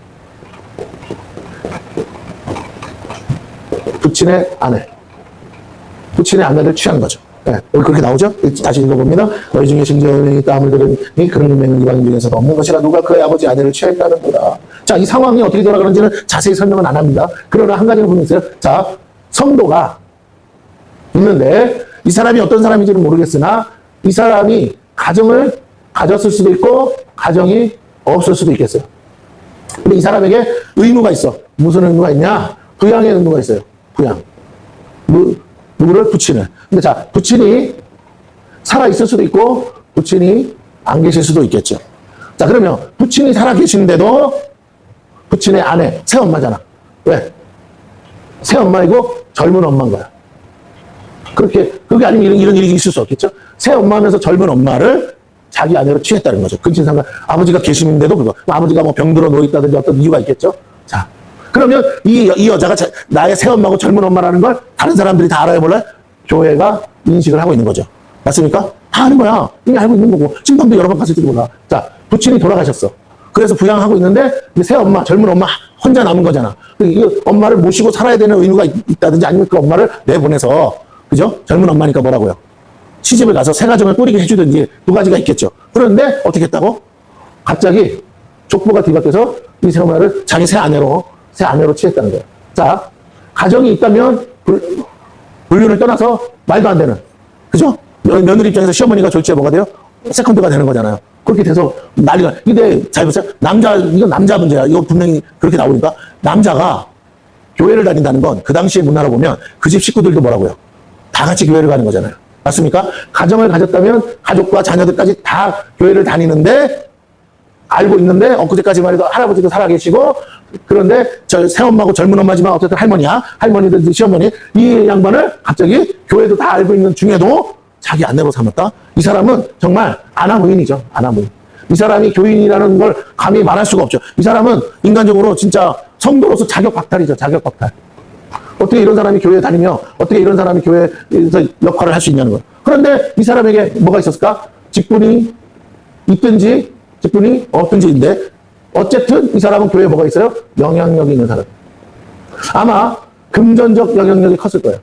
부친의 아내를 취한 거죠. 네, 여기 그렇게 나오죠? 다시 읽어봅니다. 너희 중에 심지어 땀을 들으니 그런 음행은 이방인 중에서도 없는 것이라 누가 그의 아버지 아내를 취했다는 거다. 자, 이 상황이 어떻게 돌아가는지는 자세히 설명은 안 합니다. 그러나 한 가지는 보면서요. 자, 성도가 있는데 이 사람이 어떤 사람인지는 모르겠으나 이 사람이 가정을 가졌을 수도 있고 가정이 없을 수도 있겠어요. 근데 이 사람에게 의무가 있어. 무슨 의무가 있냐? 부양의 의무가 있어요. 부양. 누구를? 부친을. 근데 자, 부친이 살아있을 수도 있고, 부친이 안 계실 수도 있겠죠. 자, 그러면 부친이 살아계신데도 부친의 아내, 새엄마잖아. 왜? 새엄마이고 젊은 엄마인 거야. 그게 아니면 이런 일이 있을 수 없겠죠? 새엄마면서 젊은 엄마를 자기 아내로 취했다는 거죠. 근친상간 아버지가 계시는데도 그거. 아버지가 뭐 병들어 누워있다든지 어떤 이유가 있겠죠? 자. 그러면 이 여자가 나의 새엄마고 젊은 엄마라는 걸 다른 사람들이 다 알아요, 몰라요? 교회가 인식을 하고 있는 거죠. 맞습니까? 다 아는 거야. 이미 알고 있는 거고. 신방도 여러 번 갔을지도 몰라. 자, 부친이 돌아가셨어. 그래서 부양하고 있는데 새엄마, 젊은 엄마 혼자 남은 거잖아. 이 엄마를 모시고 살아야 되는 의무가 있다든지 아니면 그 엄마를 내보내서 그죠? 젊은 엄마니까 뭐라고요? 시집을 가서 새 가정을 꾸리게 해주든지 두 가지가 있겠죠. 그런데 어떻게 했다고? 갑자기 족보가 뒤바뀌어서 이 새엄마를 자기 새 아내로 취했다는 거예요. 자, 가정이 있다면 불륜을 떠나서 말도 안 되는, 그죠? 며느리 입장에서 시어머니가 졸지에 뭐가 돼요? 세컨드가 되는 거잖아요. 그렇게 돼서 난리가. 근데 잘 보세요. 이건 남자 문제야. 이거 분명히 그렇게 나오니까 남자가 교회를 다닌다는 건 그 당시의 문화로 보면 그 집 식구들도 뭐라고요? 다 같이 교회를 가는 거잖아요. 맞습니까? 가정을 가졌다면 가족과 자녀들까지 다 교회를 다니는데 알고 있는데 엊그제까지만 해도 할아버지도 살아계시고 그런데 저 새엄마고 젊은 엄마지만 어쨌든 할머니야. 할머니든 시어머니. 이 양반을 갑자기 교회도 다 알고 있는 중에도 자기 아내로 삼았다? 이 사람은 정말 아나무인이죠. 아나무인. 이 사람이 교인이라는 걸 감히 말할 수가 없죠. 이 사람은 인간적으로 진짜 성도로서 자격 박탈이죠. 자격 박탈. 어떻게 이런 사람이 교회에 다니며 어떻게 이런 사람이 교회에서 역할을 할 수 있냐는 거예요. 그런데 이 사람에게 뭐가 있었을까? 직분이 있든지 직분이 없든지인데 어쨌든 이 사람은 교회에 뭐가 있어요? 영향력이 있는 사람. 아마 금전적 영향력이 컸을 거예요.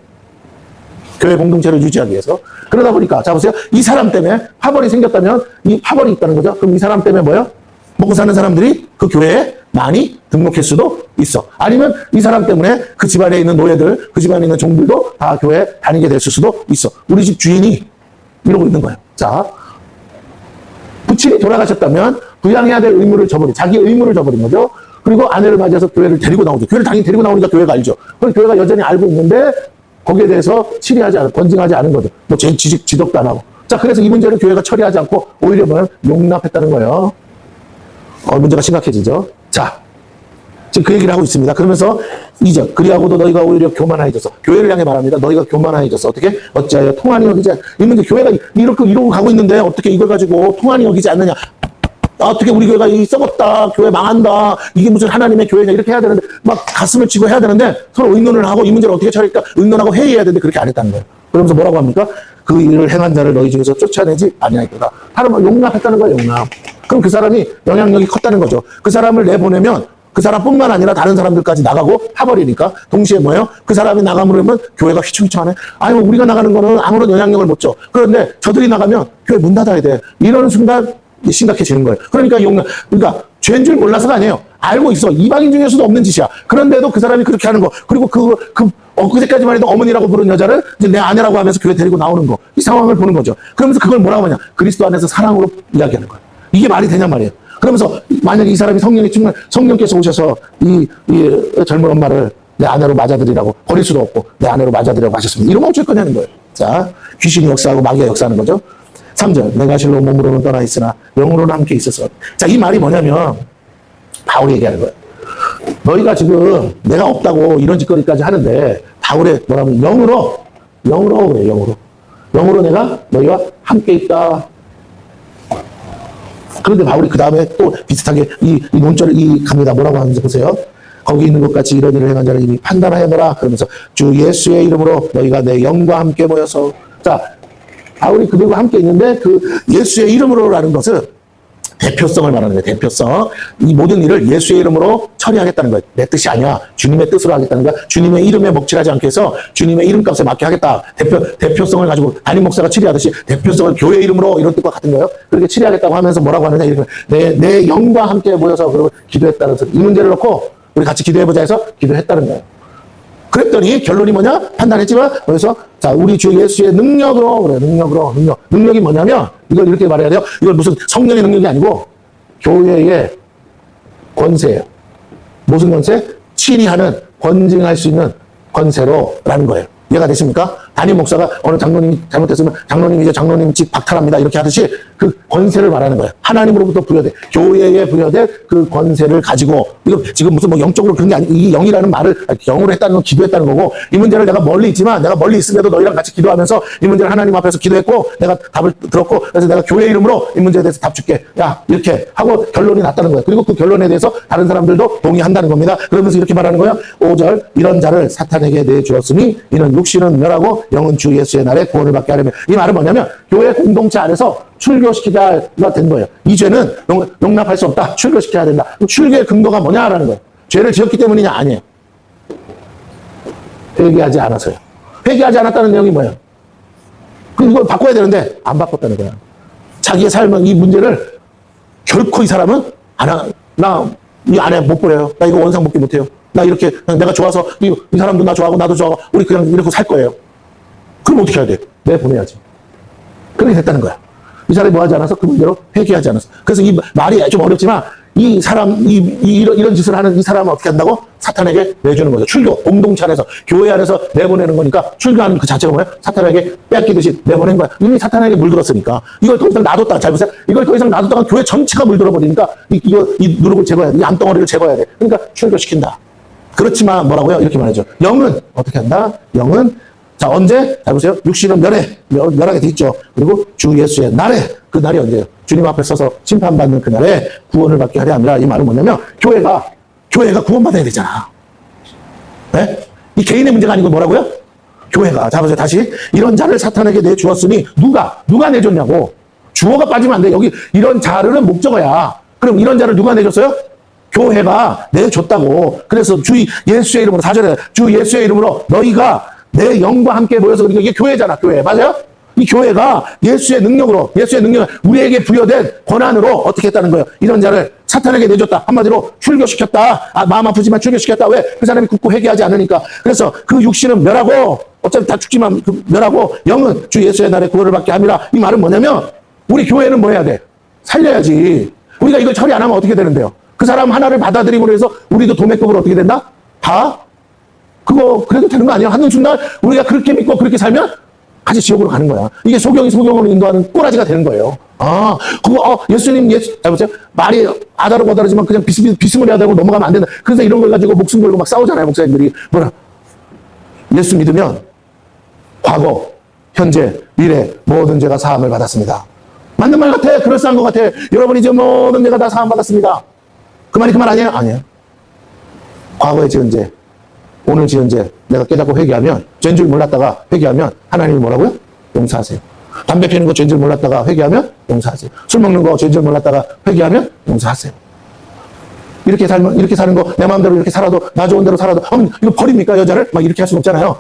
교회 공동체를 유지하기 위해서. 그러다 보니까, 자, 보세요. 이 사람 때문에 파벌이 생겼다면, 이 파벌이 있다는 거죠. 그럼 이 사람 때문에 뭐요? 먹고 사는 사람들이 그 교회에 많이 등록할 수도 있어. 아니면 이 사람 때문에 그 집안에 있는 노예들, 그 집안에 있는 종들도 다 교회에 다니게 될 수도 있어. 우리 집 주인이 이러고 있는 거예요. 자, 부친이 돌아가셨다면 부양해야 될 의무를 저버린, 자기 의무를 저버린 거죠. 그리고 아내를 맞이해서 교회를 데리고 나오죠. 교회를 당연히 데리고 나오니까 교회가 알죠. 그럼 교회가 여전히 알고 있는데 거기에 대해서 치리하지 않고 권징하지 않은 거죠. 뭐 지적도 안 하고. 자, 그래서 이 문제를 교회가 처리하지 않고 오히려 뭐 용납했다는 거예요. 문제가 심각해지죠. 자, 지금 그 얘기를 하고 있습니다. 그러면서 2절, 그리하고도 너희가 오히려 교만해졌어. 교회를 향해 말합니다. 너희가 교만해졌어. 어떻게? 어찌하여 통한이 여기지 않... 이 문제 교회가 이러고 가고 있는데 어떻게 이걸 가지고 통한이 여기지 않느냐. 어떻게 우리 교회가 썩었다, 교회 망한다, 이게 무슨 하나님의 교회냐, 이렇게 해야 되는데, 막 가슴을 치고 해야 되는데, 서로 의논을 하고 이 문제를 어떻게 처리할까, 의논하고 회의해야 되는데, 그렇게 안 했다는 거예요. 그러면서 뭐라고 합니까? 그 일을 행한 자를 너희 중에서 쫓아내지 아니하겠다. 다른 말 용납했다는 거예요, 용납. 그럼 그 사람이 영향력이 컸다는 거죠. 그 사람을 내보내면 그 사람뿐만 아니라 다른 사람들까지 나가고 파버리니까 동시에 뭐예요? 그 사람이 나가면 교회가 휘청휘청하네. 아유, 우리가 나가는 거는 아무런 영향력을 못 줘. 그런데 저들이 나가면 교회 문 닫아야 돼. 이러는 순간 심각해지는 거예요. 그러니까 그러니까 죄인 줄 몰라서가 아니에요. 알고 있어. 이방인 중에서도 없는 짓이야. 그런데도 그 사람이 그렇게 하는 거. 그리고 그제까지만 해도 어머니라고 부른 여자를 이제 내 아내라고 하면서 교회 데리고 나오는 거. 이 상황을 보는 거죠. 그러면서 그걸 뭐라고 하냐. 그리스도 안에서 사랑으로 이야기하는 거예요. 이게 말이 되냔 말이에요. 그러면서 만약에 이 사람이 성령께서 오셔서 이 젊은 엄마를 내 아내로 맞아들이라고 버릴 수도 없고 내 아내로 맞아들이라고 하셨습니다. 이러면 어쩔 거냐는 거예요. 자, 귀신이 역사하고 마귀가 역사하는 거죠. 3절, 내가 실로 몸으로는 떠나 있으나 영으로는 함께 있었어. 자, 이 말이 뭐냐면 바울이 얘기하는 거예요. 너희가 지금 내가 없다고 이런 짓거리까지 하는데 바울의 뭐라면 영으로 그래, 영으로 내가 너희와 함께 있다. 그런데 바울이 그 다음에 또 비슷하게 이 논절을 갑니다. 뭐라고 하는지 보세요. 거기 있는 것 같이 이런 일을 행한 자를 이미 판단하여노라. 그러면서 주 예수의 이름으로 너희가 내 영과 함께 모여서. 자, 바울이 그들과 함께 있는데 그 예수의 이름으로라는 것은 대표성을 말하는 거예요. 대표성. 이 모든 일을 예수의 이름으로 처리하겠다는 거예요. 내 뜻이 아니야. 주님의 뜻으로 하겠다는 거야. 주님의 이름에 먹칠하지 않게 해서 주님의 이름값에 맞게 하겠다. 대표성을 가지고 담임 목사가 치리하듯이 대표성을 교회 이름으로 이런 뜻과 같은 거예요. 그렇게 치리하겠다고 하면서 뭐라고 하느냐. 이렇게 내 영과 함께 모여서 그러고 기도했다는 이 문제를 놓고 우리 같이 기도해보자 해서 기도했다는 거예요. 그랬더니 결론이 뭐냐? 판단했지만 그래서 자, 우리 주 예수의 능력으로 그래. 능력이 뭐냐면 이걸 이렇게 말해야 돼요. 이걸 무슨 성령의 능력이 아니고 교회의 권세예요. 무슨 권세? 치리하는, 권징할 수 있는 권세로라는 거예요. 이해가 되십니까? 담임 목사가 어느 장로님이 잘못했으면 장로님 이제 장로님 집 박탈합니다. 이렇게 하듯이 그 권세를 말하는 거예요. 하나님으로부터 부여된, 교회에 부여된 그 권세를 가지고, 이거 지금 무슨 뭐 영적으로 그런 게 아니고, 이 영이라는 말을 영으로 했다는 건 기도했다는 거고, 이 문제를 내가 멀리 있지만, 내가 멀리 있음에도 너희랑 같이 기도하면서 이 문제를 하나님 앞에서 기도했고, 내가 답을 들었고, 그래서 내가 교회 이름으로 이 문제에 대해서 답 줄게. 야, 이렇게 하고 결론이 났다는 거예요. 그리고 그 결론에 대해서 다른 사람들도 동의한다는 겁니다. 그러면서 이렇게 말하는 거예요. 5절, 이런 자를 사탄에게 내주었으니, 이는 육신은 멸하고, 영은 주 예수의 날에 구원을 받게 하려면. 이 말은 뭐냐면 교회 공동체 안에서 출교시키자가 된 거예요. 이 죄는 용납할 수 없다. 출교시켜야 된다. 출교의 근거가 뭐냐라는 거예요. 죄를 지었기 때문이냐? 아니에요. 회개하지 않아서요. 회개하지 않았다는 내용이 뭐예요? 이걸 바꿔야 되는데 안 바꿨다는 거야. 자기의 삶은 이 문제를 결코 이 사람은 나 이 안에 못 버려요. 나 이거 원상 복귀 못해요. 나 이렇게 내가 좋아서 이 사람도 나 좋아하고 나도 좋아하고 우리 그냥 이렇게 살 거예요. 그럼 어떻게 해야 돼? 내보내야지. 그렇게 됐다는 거야. 이 사람이 뭐 하지 않아서 그 문제로 회개하지 않았어. 그래서 이 말이 좀 어렵지만 이 사람, 이런 짓을 하는 이 사람은 어떻게 한다고? 사탄에게 내주는 거죠. 출교, 공동체 안에서, 교회 안에서 내보내는 거니까 출교하는 그 자체가 뭐예요? 사탄에게 뺏기듯이 내보낸 거야. 이미 사탄에게 물들었으니까. 이걸 더 이상 놔뒀다. 잘 보세요. 이걸 더 이상 놔뒀다가 교회 전체가 물들어 버리니까 이 누룩을 제거해야 돼. 이 암덩어리를 제거해야 돼. 그러니까 출교시킨다. 그렇지만 뭐라고요? 이렇게 말하죠. 영은 어떻게 한다? 영은 자, 언제? 잘 보세요. 육신은 멸하게 돼 있죠. 그리고 주 예수의 날에, 그 날이 언제예요? 주님 앞에 서서 심판받는 그 날에 구원을 받게 하려 합니다. 이 말은 뭐냐면, 교회가 구원받아야 되잖아. 네? 이 개인의 문제가 아니고 뭐라고요? 교회가. 자, 보세요. 다시. 이런 자를 사탄에게 내주었으니, 누가 내줬냐고. 주어가 빠지면 안 돼. 여기 이런 자를 목적어야. 그럼 이런 자를 누가 내줬어요? 교회가 내줬다고. 그래서 주 예수의 이름으로, 4절에 주 예수의 이름으로 너희가 내 영과 함께 모여서 그러니까 이게 교회잖아, 교회. 맞아요? 이 교회가 예수의 능력으로 우리에게 부여된 권한으로 어떻게 했다는 거예요? 이런 자를 사탄에게 내줬다. 한마디로 출교시켰다. 마음 아프지만 출교시켰다. 왜? 그 사람이 굳고 회개하지 않으니까. 그래서 그 육신은 멸하고 어차피 다 죽지만 멸하고 영은 주 예수의 날에 구원을 받게 함이라. 이 말은 뭐냐면 우리 교회는 뭐 해야 돼? 살려야지. 우리가 이걸 처리 안 하면 어떻게 되는데요? 그 사람 하나를 받아들이고 그래서 우리도 도매급으로 어떻게 된다? 다? 그거 그래도 되는 거 아니야? 하는 순간 우리가 그렇게 믿고 그렇게 살면 같이 지옥으로 가는 거야. 이게 소경이 소경으로 인도하는 꼬라지가 되는 거예요. 예수님, 보세요. 말이 아다르고다르지만 그냥 비스무리하다고 넘어가면 안 된다. 그래서 이런 걸 가지고 목숨 걸고 막 싸우잖아요, 목사님들이. 예수 믿으면 과거, 현재, 미래 모든 죄가 사함을 받았습니다. 맞는 말 같아. 그럴싸한 것 같아. 여러분이 이제 모든 죄가 다 사함 받았습니다. 그 말이 그 말 아니에요? 아니에요. 과거에 지은 죄, 오늘 지은 죄 내가 깨닫고 회개하면, 죄인 줄 몰랐다가 회개하면 하나님이 뭐라고요? 용서하세요. 담배 피우는 거 죄인 줄 몰랐다가 회개하면 용서하세요. 술 먹는 거 죄인 줄 몰랐다가 회개하면 용서하세요. 이렇게 사는 거 내 마음대로 이렇게 살아도, 나 좋은 대로 살아도, 이거 버립니까, 여자를? 막 이렇게 할 수는 없잖아요.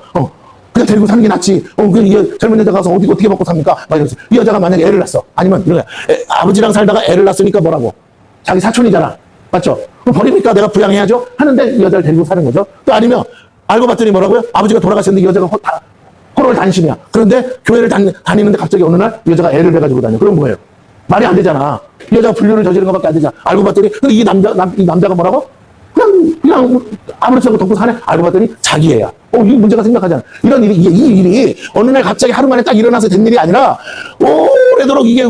그냥 데리고 사는 게 낫지. 이 젊은 여자 가서 어떻게 먹고 삽니까? 막 이러면서. 이 여자가 만약에 애를 낳았어. 아니면 이런 거야. 아버지랑 살다가 애를 낳았으니까 뭐라고? 자기 사촌이잖아. 맞죠? 그럼 버립니까? 내가 부양해야죠? 하는데 이 여자를 데리고 사는 거죠. 또 아니면 알고 봤더니 뭐라고요? 아버지가 돌아가셨는데 이 여자가 호롤 단신이야. 그런데 교회를 다니는데 갑자기 어느 날 이 여자가 애를 해가지고 다녀. 그럼 뭐예요? 말이 안 되잖아. 이 여자가 불륜을 저지른 것밖에 안 되잖아. 알고 봤더니 근데 이 남자가 뭐라고? 그냥 아무렇지 않고 덮고 사네. 알고 봤더니 자기 애야. 이 문제가 생각하잖아. 이런 일이, 이 일이 어느 날 갑자기 하루 만에 딱 일어나서 된 일이 아니라 오래도록 이게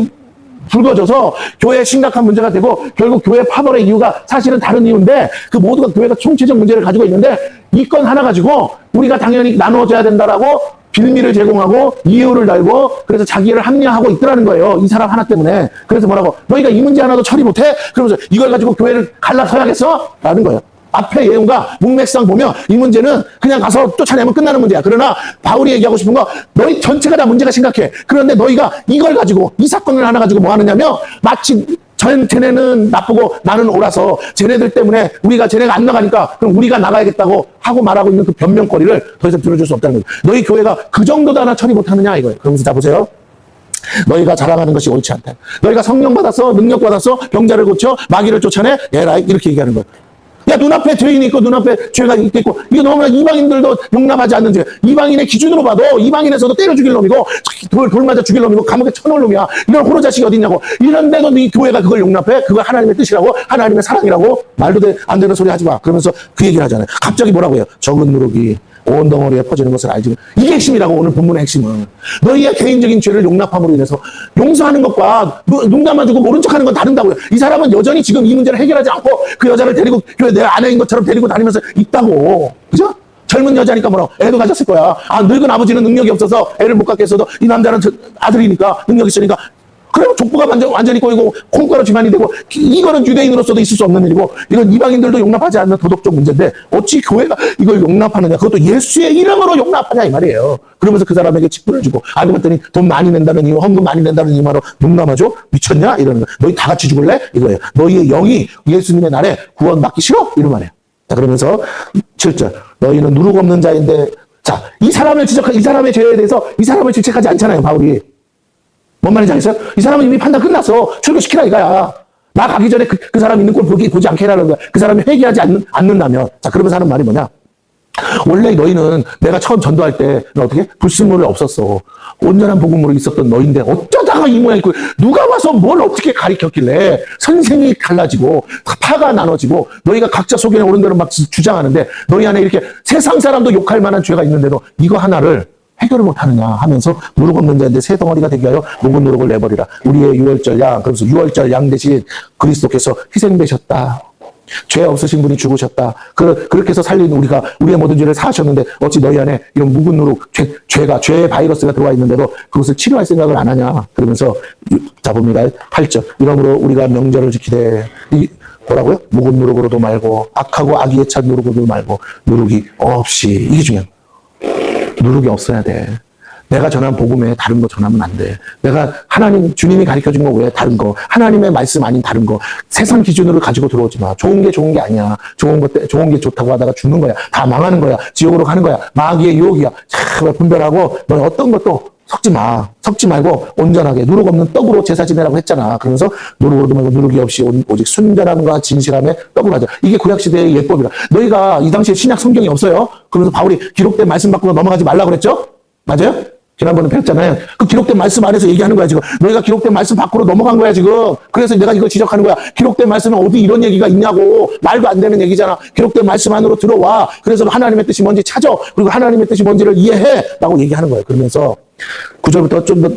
불거져서 교회에 심각한 문제가 되고 결국 교회 파벌의 이유가 사실은 다른 이유인데 그 모두가 교회가 총체적 문제를 가지고 있는데 이 건 하나 가지고 우리가 당연히 나눠줘야 된다라고 빌미를 제공하고 이유를 달고 그래서 자기를 합리화하고 있더라는 거예요. 이 사람 하나 때문에. 그래서 뭐라고? 너희가 이 문제 하나도 처리 못해? 그러면서 이걸 가지고 교회를 갈라서야겠어? 라는 거예요. 앞에 예언과 문맥상 보면 이 문제는 그냥 가서 쫓아내면 끝나는 문제야. 그러나 바울이 얘기하고 싶은 거 너희 전체가 다 문제가 심각해. 그런데 너희가 이걸 가지고 이 사건을 하나 가지고 뭐 하느냐면 마치 쟤네는 나쁘고 나는 옳아서 쟤네들 때문에 쟤네가 안 나가니까 그럼 우리가 나가야겠다고 하고 말하고 있는 그 변명거리를 더 이상 들어줄 수 없다는 거예요. 너희 교회가 그 정도도 하나 처리 못하느냐 이거예요. 그러면서 자 보세요. 너희가 자랑하는 것이 옳지 않다. 너희가 성령 받았어, 능력 받았어, 병자를 고쳐, 마귀를 쫓아내, 에라이 이렇게 얘기하는 거예요. 야, 눈앞에 죄인이 있고, 눈앞에 죄가 있겠고, 이게 너무나 이방인들도 용납하지 않는 죄. 이방인의 기준으로 봐도, 이방인에서도 때려 죽일 놈이고, 돌 맞아 죽일 놈이고, 감옥에 쳐놓을 놈이야. 이런 호로 자식이 어딨냐고. 이런데도 네 교회가 그걸 용납해? 그거 하나님의 뜻이라고? 하나님의 사랑이라고? 말도 안 되는 소리 하지 마. 그러면서 그 얘기를 하잖아요. 갑자기 뭐라고 해요? 적은 누룩이 온 덩어리에 퍼지는 것을 알지. 이게 핵심이라고, 오늘 본문의 핵심은. 너희의 개인적인 죄를 용납함으로 인해서 용서하는 것과 눈 감아주고 모른 척 하는 건 다른다고요. 이 사람은 여전히 지금 이 문제를 해결하지 않고 그 여자를 데리고 교회 내 아내인 것처럼 데리고 다니면서 있다고. 그죠? 젊은 여자니까 뭐라고. 애도 가졌을 거야. 늙은 아버지는 능력이 없어서 애를 못 갖게 했어도 이 남자는 아들이니까 능력이 있으니까 그럼 족보가 완전히 꼬이고 콩가루 집안이 되고 이거는 유대인으로서도 있을 수 없는 일이고 이건 이방인들도 용납하지 않는 도덕적 문제인데 어찌 교회가 이걸 용납하느냐. 그것도 예수의 이름으로 용납하냐 이 말이에요. 그러면서 그 사람에게 직분을 주고 알고 봤더니 돈 많이 낸다는 이유, 헌금 많이 낸다는 이유로 용납하죠. 미쳤냐? 이러는 거예요. 너희 다 같이 죽을래? 이거예요. 너희의 영이 예수님의 날에 구원받기 싫어? 이런 말이에요. 자, 그러면서 7절 너희는 누룩 없는 자인데 자, 이 사람의 죄에 대해서 이 사람을 질책하지 않잖아요, 바울이. 뭔 말인지 알겠어요? 이 사람은 이미 판단 끝났어. 출교시키라 이거야. 나 가기 전에 그 사람 있는 꼴 보지 않게 해라는 거야. 그 사람이 회개하지 않는다면. 자, 그러면서 하는 말이 뭐냐? 원래 너희는 내가 처음 전도할 때 어떻게? 불순물이 없었어. 온전한 복음으로 있었던 너희인데 어쩌다가 이 모양 있고 누가 와서 뭘 어떻게 가리켰길래 선생이 달라지고 파가 나눠지고 너희가 각자 속에 오른 대로 막 주장하는데 너희 안에 이렇게 세상 사람도 욕할 만한 죄가 있는데도 이거 하나를 해결을 못하느냐 하면서 누룩 없는 자인데 새 덩어리가 되게 하여 묵은 누룩을 내버리라. 우리의 유월절 양, 그래서 유월절 양 대신 그리스도께서 희생되셨다. 죄 없으신 분이 죽으셨다. 그렇게 해서 살린 우리의 모든 죄를 사하셨는데 어찌 너희 안에 이런 묵은 누룩, 죄의 바이러스가 들어와 있는데도 그것을 치료할 생각을 안 하냐. 그러면서 자 봅니다. 8절. 이러므로 우리가 명절을 지키되 뭐라고요? 묵은 누룩으로도 말고 악하고 악의에 찬 누룩으로도 말고 누룩이 없이. 이게 중요해요. 누룩이 없어야 돼. 내가 전한 복음에 다른 거 전하면 안 돼. 내가 하나님, 주님이 가르쳐 준 거 외에 다른 거, 하나님의 말씀 아닌 다른 거, 세상 기준으로 가지고 들어오지 마. 좋은 게 아니야. 좋은 게 좋다고 하다가 죽는 거야. 다 망하는 거야. 지옥으로 가는 거야. 마귀의 유혹이야. 자, 분별하고, 너 어떤 것도 섞지 마. 섞지 말고 온전하게 누룩 없는 떡으로 제사 지내라고 했잖아. 그러면서 누룩 말고 누룩이 없이 오직 순전함과 진실함에 떡을 하자. 이게 구약시대의 예법이라. 너희가 이 당시에 신약 성경이 없어요. 그러면서 바울이 기록된 말씀 밖으로 넘어가지 말라고 그랬죠? 맞아요? 지난번에 배웠잖아요. 그 기록된 말씀 안에서 얘기하는 거야, 지금. 너희가 기록된 말씀 밖으로 넘어간 거야, 지금. 그래서 내가 이걸 지적하는 거야. 기록된 말씀에 어디 이런 얘기가 있냐고. 말도 안 되는 얘기잖아. 기록된 말씀 안으로 들어와. 그래서 하나님의 뜻이 뭔지 찾아. 그리고 하나님의 뜻이 뭔지를 이해해. 라고 얘기하는 거예요. 그러면서 9절부터 좀 더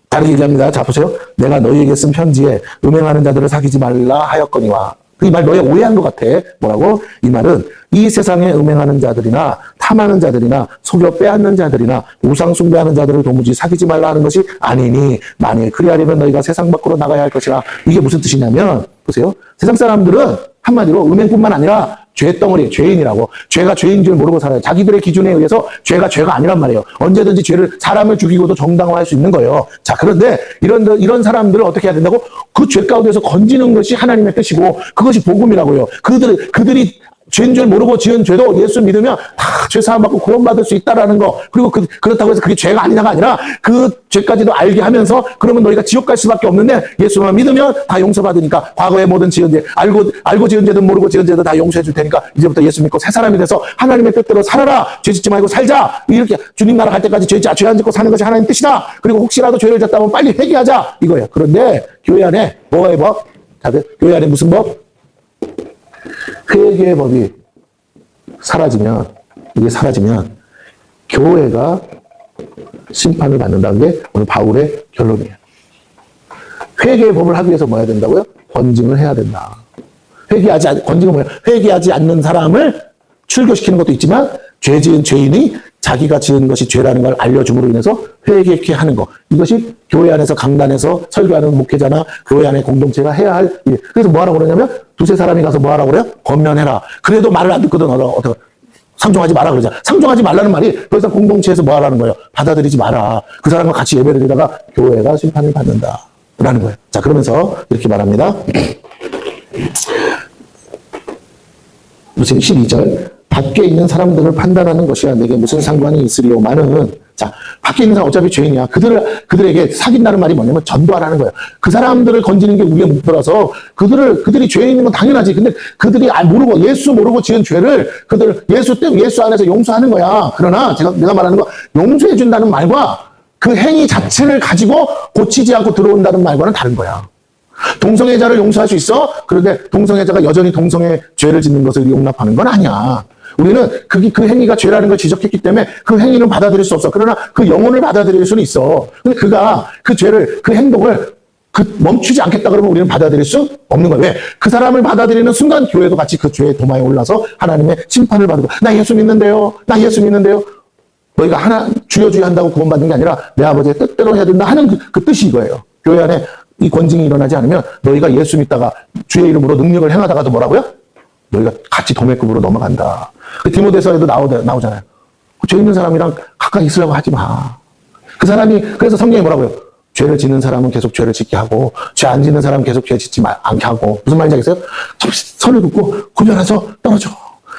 다르게 얘기합니다. 자, 보세요. 내가 너희에게 쓴 편지에 음행하는 자들을 사귀지 말라 하였거니와. 이 말 너희가 오해한 것 같아. 뭐라고? 이 말은 이 세상에 음행하는 자들이나 탐하는 자들이나 속여 빼앗는 자들이나 우상 숭배하는 자들을 도무지 사귀지 말라 하는 것이 아니니 만일 그리하려면 너희가 세상 밖으로 나가야 할 것이라. 이게 무슨 뜻이냐면 보세요. 세상 사람들은 한마디로 음행뿐만 아니라 죄덩어리, 죄인이라고. 죄가 죄인 줄 모르고 살아요. 자기들의 기준에 의해서 죄가 죄가 아니란 말이에요. 언제든지 사람을 죽이고도 정당화할 수 있는 거예요. 자, 그런데 이런 사람들을 어떻게 해야 된다고? 그 죄 가운데서 건지는 것이 하나님의 뜻이고 그것이 복음이라고요. 그들이 죄인 줄 모르고 지은 죄도 예수 믿으면 다 죄 사함 받고 구원받을 수 있다라는 거. 그리고 그렇다고 해서 그게 죄가 아니냐가 아니라 그 죄까지도 알게 하면서 그러면 너희가 지옥 갈 수밖에 없는데 예수만 믿으면 다 용서받으니까 과거의 모든 지은 죄, 알고 지은 죄든 모르고 지은 죄도 다 용서해 줄 테니까 이제부터 예수 믿고 새 사람이 돼서 하나님의 뜻대로 살아라. 죄 짓지 말고 살자. 이렇게 주님 나라 갈 때까지 죄 안 짓고 사는 것이 하나님 뜻이다. 그리고 혹시라도 죄를 졌다면 빨리 회개하자. 이거예요. 그런데 교회 안에 뭐의 법? 다들 교회 안에 무슨 법? 회개의 법이 사라지면 교회가 심판을 받는다는 게 오늘 바울의 결론이에요. 회개의 법을 하기 위해서 뭐 해야 된다고요? 권징을 해야 된다. 권징은 뭐예요? 회개하지 않는 사람을 출교시키는 것도 있지만 죄 지은 죄인이 자기가 지은 것이 죄라는 걸 알려줌으로 인해서 회개케 하는 거. 이것이 교회 안에서 강단에서 설교하는 목회자나 교회 안에 공동체가 해야 할 일. 그래서 뭐 하라고 그러냐면 두세 사람이 가서 뭐 하라고 그래요? 권면해라. 그래도 말을 안 듣거든. 어떻게 상종하지 마라 그러자. 상종하지 말라는 말이 더 이상 공동체에서 뭐 하라는 거예요? 받아들이지 마라. 그 사람과 같이 예배를 드리다가 교회가 심판을 받는다. 라는 거예요. 자, 그러면서 이렇게 말합니다. 무슨 12절. 밖에 있는 사람들을 판단하는 것이야 내게 무슨 상관이 있으리오마는. 자, 밖에 있는 사람 어차피 죄인이야. 그들에게 사귄다는 말이 뭐냐면 전도하라는 거예요. 그 사람들을 건지는 게 우리의 목표라서 그들이 죄인인 건 당연하지. 근데 그들이 예수 모르고 지은 죄를 예수 안에서 용서하는 거야. 그러나 내가 말하는 거 용서해 준다는 말과 그 행위 자체를 가지고 고치지 않고 들어온다는 말과는 다른 거야. 동성애자를 용서할 수 있어? 그런데 동성애자가 여전히 동성애 죄를 짓는 것을 용납하는 건 아니야. 우리는 그 행위가 죄라는 걸 지적했기 때문에 그 행위는 받아들일 수 없어. 그러나 그 영혼을 받아들일 수는 있어. 근데 그가 그 죄를, 그 행동을 멈추지 않겠다 그러면 우리는 받아들일 수 없는 거예요. 왜? 그 사람을 받아들이는 순간 교회도 같이 그 죄의 도마에 올라서 하나님의 심판을 받고, 나 예수 믿는데요. 너희가 주여 한다고 구원받는 게 아니라 내 아버지의 뜻대로 해야 된다 하는 그 뜻이 이거예요. 교회 안에 이 권징이 일어나지 않으면 너희가 예수 믿다가 주의 이름으로 능력을 행하다가도 뭐라고요? 너희가 같이 도매급으로 넘어간다. 그 디모데서에도 나오잖아요. 죄 있는 사람이랑 가까이 있으려고 하지 마. 그 사람이, 그래서 성경이 뭐라고요? 죄를 짓는 사람은 계속 죄를 짓게 하고, 죄 안 짓는 사람은 계속 죄 짓지 않게 하고. 무슨 말인지 알겠어요? 선을 긋고 권면해서 떨어져.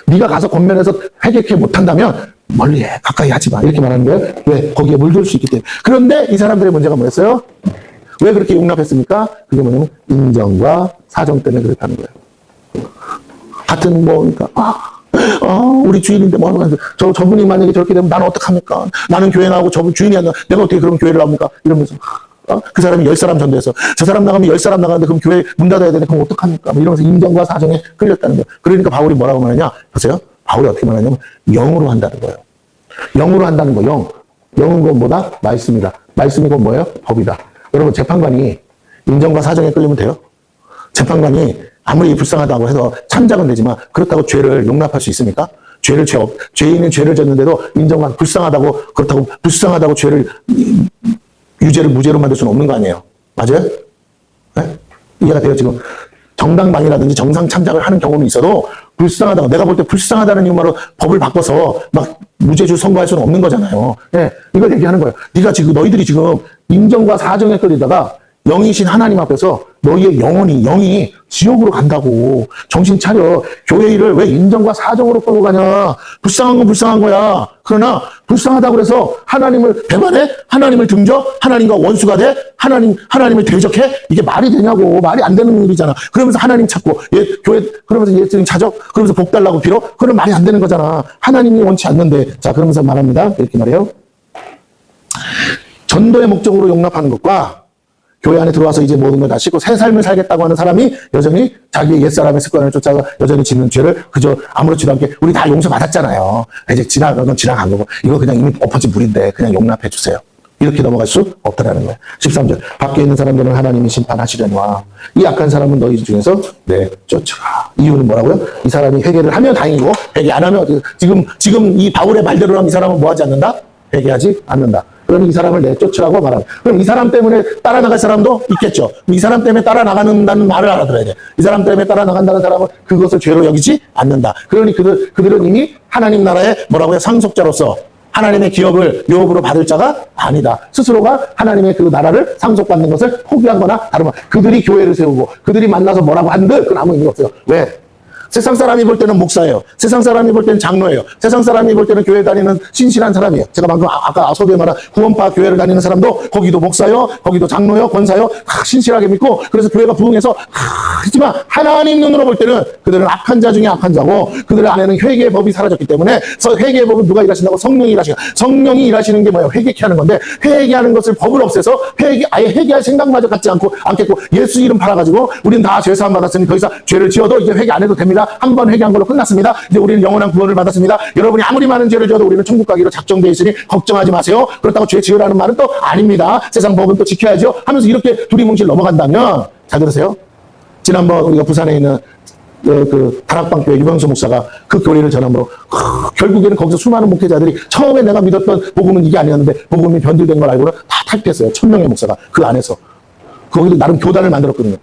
네가 가서 권면해서 회개케 못한다면 멀리해. 가까이 하지 마. 이렇게 말하는 거예요. 왜? 거기에 물들 수 있기 때문에. 그런데 이 사람들의 문제가 뭐였어요? 왜 그렇게 용납했습니까? 그게 뭐냐면 인정과 사정 때문에 그렇다는 거예요. 같은 그러니까 우리 주인인데 뭐 하는 거야. 저분이 만약에 저렇게 되면 나는 어떡합니까? 나는 교회 나오고 저분 주인이 안 나. 내가 어떻게 그럼 교회를 나옵니까? 이러면서 그 사람이 10사람 전도해서 저 사람 나가면 10사람 나가는데 그럼 교회 문 닫아야 되는데 그럼 어떡합니까? 뭐 이러면서 인정과 사정에 끌렸다는 거예요. 그러니까 바울이 뭐라고 말하냐? 보세요. 바울이 어떻게 말하냐면 영으로 한다는 거예요. 영으로 한다는 거. 영은 건 뭐다? 말씀이다. 말씀이 건 뭐예요? 법이다. 여러분 재판관이 인정과 사정에 끌리면 돼요? 재판관이 아무리 불쌍하다고 해서 참작은 되지만 그렇다고 죄를 용납할 수 있습니까? 죄인은 죄를 졌는데도 인정과 불쌍하다고 죄를 유죄를 무죄로 만들 수는 없는 거 아니에요? 맞아요? 네? 이해가 돼요 지금? 정당방위라든지 정상 참작을 하는 경우는 있어도 불쌍하다고, 내가 볼 때 불쌍하다는 이유로 법을 바꿔서 막 무죄주 선고할 수는 없는 거잖아요. 예, 이걸 얘기하는 거예요. 네가 지금, 너희들이 지금 인정과 사정에 끌리다가 영이신 하나님 앞에서 너희의 영이 지옥으로 간다고. 정신 차려. 교회 일을 왜 인정과 사정으로 끌고 가냐. 불쌍한 건 불쌍한 거야. 그러나 불쌍하다고 그래서 하나님을 배반해? 하나님을 등져? 하나님과 원수가 돼? 하나님을 대적해? 이게 말이 되냐고. 말이 안 되는 일이잖아. 그러면서 하나님 찾고, 교회, 그러면서 예수님 찾아? 그러면서 복 달라고 빌어? 그건 말이 안 되는 거잖아. 하나님이 원치 않는데. 자, 그러면서 말합니다. 이렇게 말해요. 전도의 목적으로 용납하는 것과 교회 안에 들어와서 이제 모든 걸 다 씻고 새 삶을 살겠다고 하는 사람이 여전히 자기의 옛사람의 습관을 쫓아가 여전히 짓는 죄를 그저 아무렇지도 않게, 우리 다 용서받았잖아요. 이제 지나간 건 지나간 거고 이거 그냥 이미 엎어진 물인데 그냥 용납해 주세요. 이렇게 넘어갈 수 없다라는 거예요. 13절. 밖에 있는 사람들은 하나님이 심판하시려니와 이 악한 사람은 너희 중에서 내쫓으라. 이유는 뭐라고요? 이 사람이 회개를 하면 다행이고 회개 안 하면 지금 이 바울의 말대로라면 이 사람은 뭐 하지 않는다? 회개하지 않는다. 그러면 이 사람을 내쫓으라고 말합니다. 그럼 이 사람 때문에 따라 나갈 사람도 있겠죠. 이 사람 때문에 따라 나가는다는 말을 알아들어야 돼. 이 사람 때문에 따라 나간다는 사람은 그것을 죄로 여기지 않는다. 그러니 그들은 이미 하나님 나라의 뭐라고요? 상속자로서 하나님의 기업을 유업으로 받을 자가 아니다. 스스로가 하나님의 그 나라를 상속받는 것을 포기하거나 다른 말. 그들이 교회를 세우고 그들이 만나서 뭐라고 한들 그건 아무 의미 없어요. 왜? 세상 사람이 볼 때는 목사예요. 세상 사람이 볼 때는 장로예요. 세상 사람이 볼 때는 교회 다니는 신실한 사람이에요. 제가 방금 아까 서두에 말한 구원파 교회를 다니는 사람도 거기도 목사요, 거기도 장로요, 권사요, 신실하게 믿고 그래서 교회가 부흥해서 하지만 하나님 눈으로 볼 때는 그들은 악한 자 중에 악한 자고 그들 안에는 회개의 법이 사라졌기 때문에 회개의 법은 누가 일하신다고? 성령이 일하시는. 성령이 일하시는 게 뭐예요? 회개케 하는 건데 회개하는 것을 법을 없애서 아예 회개할 생각마저 갖지 않겠고 예수 이름 팔아가지고 우리는 다 죄사함 받았으니 더 이상 죄를 지어도 이제 회개 안 해도 됩니다. 한 번 회개한 걸로 끝났습니다. 이제 우리는 영원한 구원을 받았습니다. 여러분이 아무리 많은 죄를 지어도 우리는 천국 가기로 작정되어 있으니 걱정하지 마세요. 그렇다고 죄 지으라는 말은 또 아닙니다. 세상 법은 또 지켜야죠. 하면서 이렇게 두리뭉실 넘어간다면, 잘 들으세요. 지난번 우리가 부산에 있는 그 다락방교회 유병수 목사가 그 교리를 전함으로 결국에는 거기서 수많은 목회자들이 처음에 내가 믿었던 복음은 이게 아니었는데 복음이 변질된 걸 알고는 다 탈퇴했어요. 1000명의 목사가 그 안에서. 거기도 나름 교단을 만들었거든요.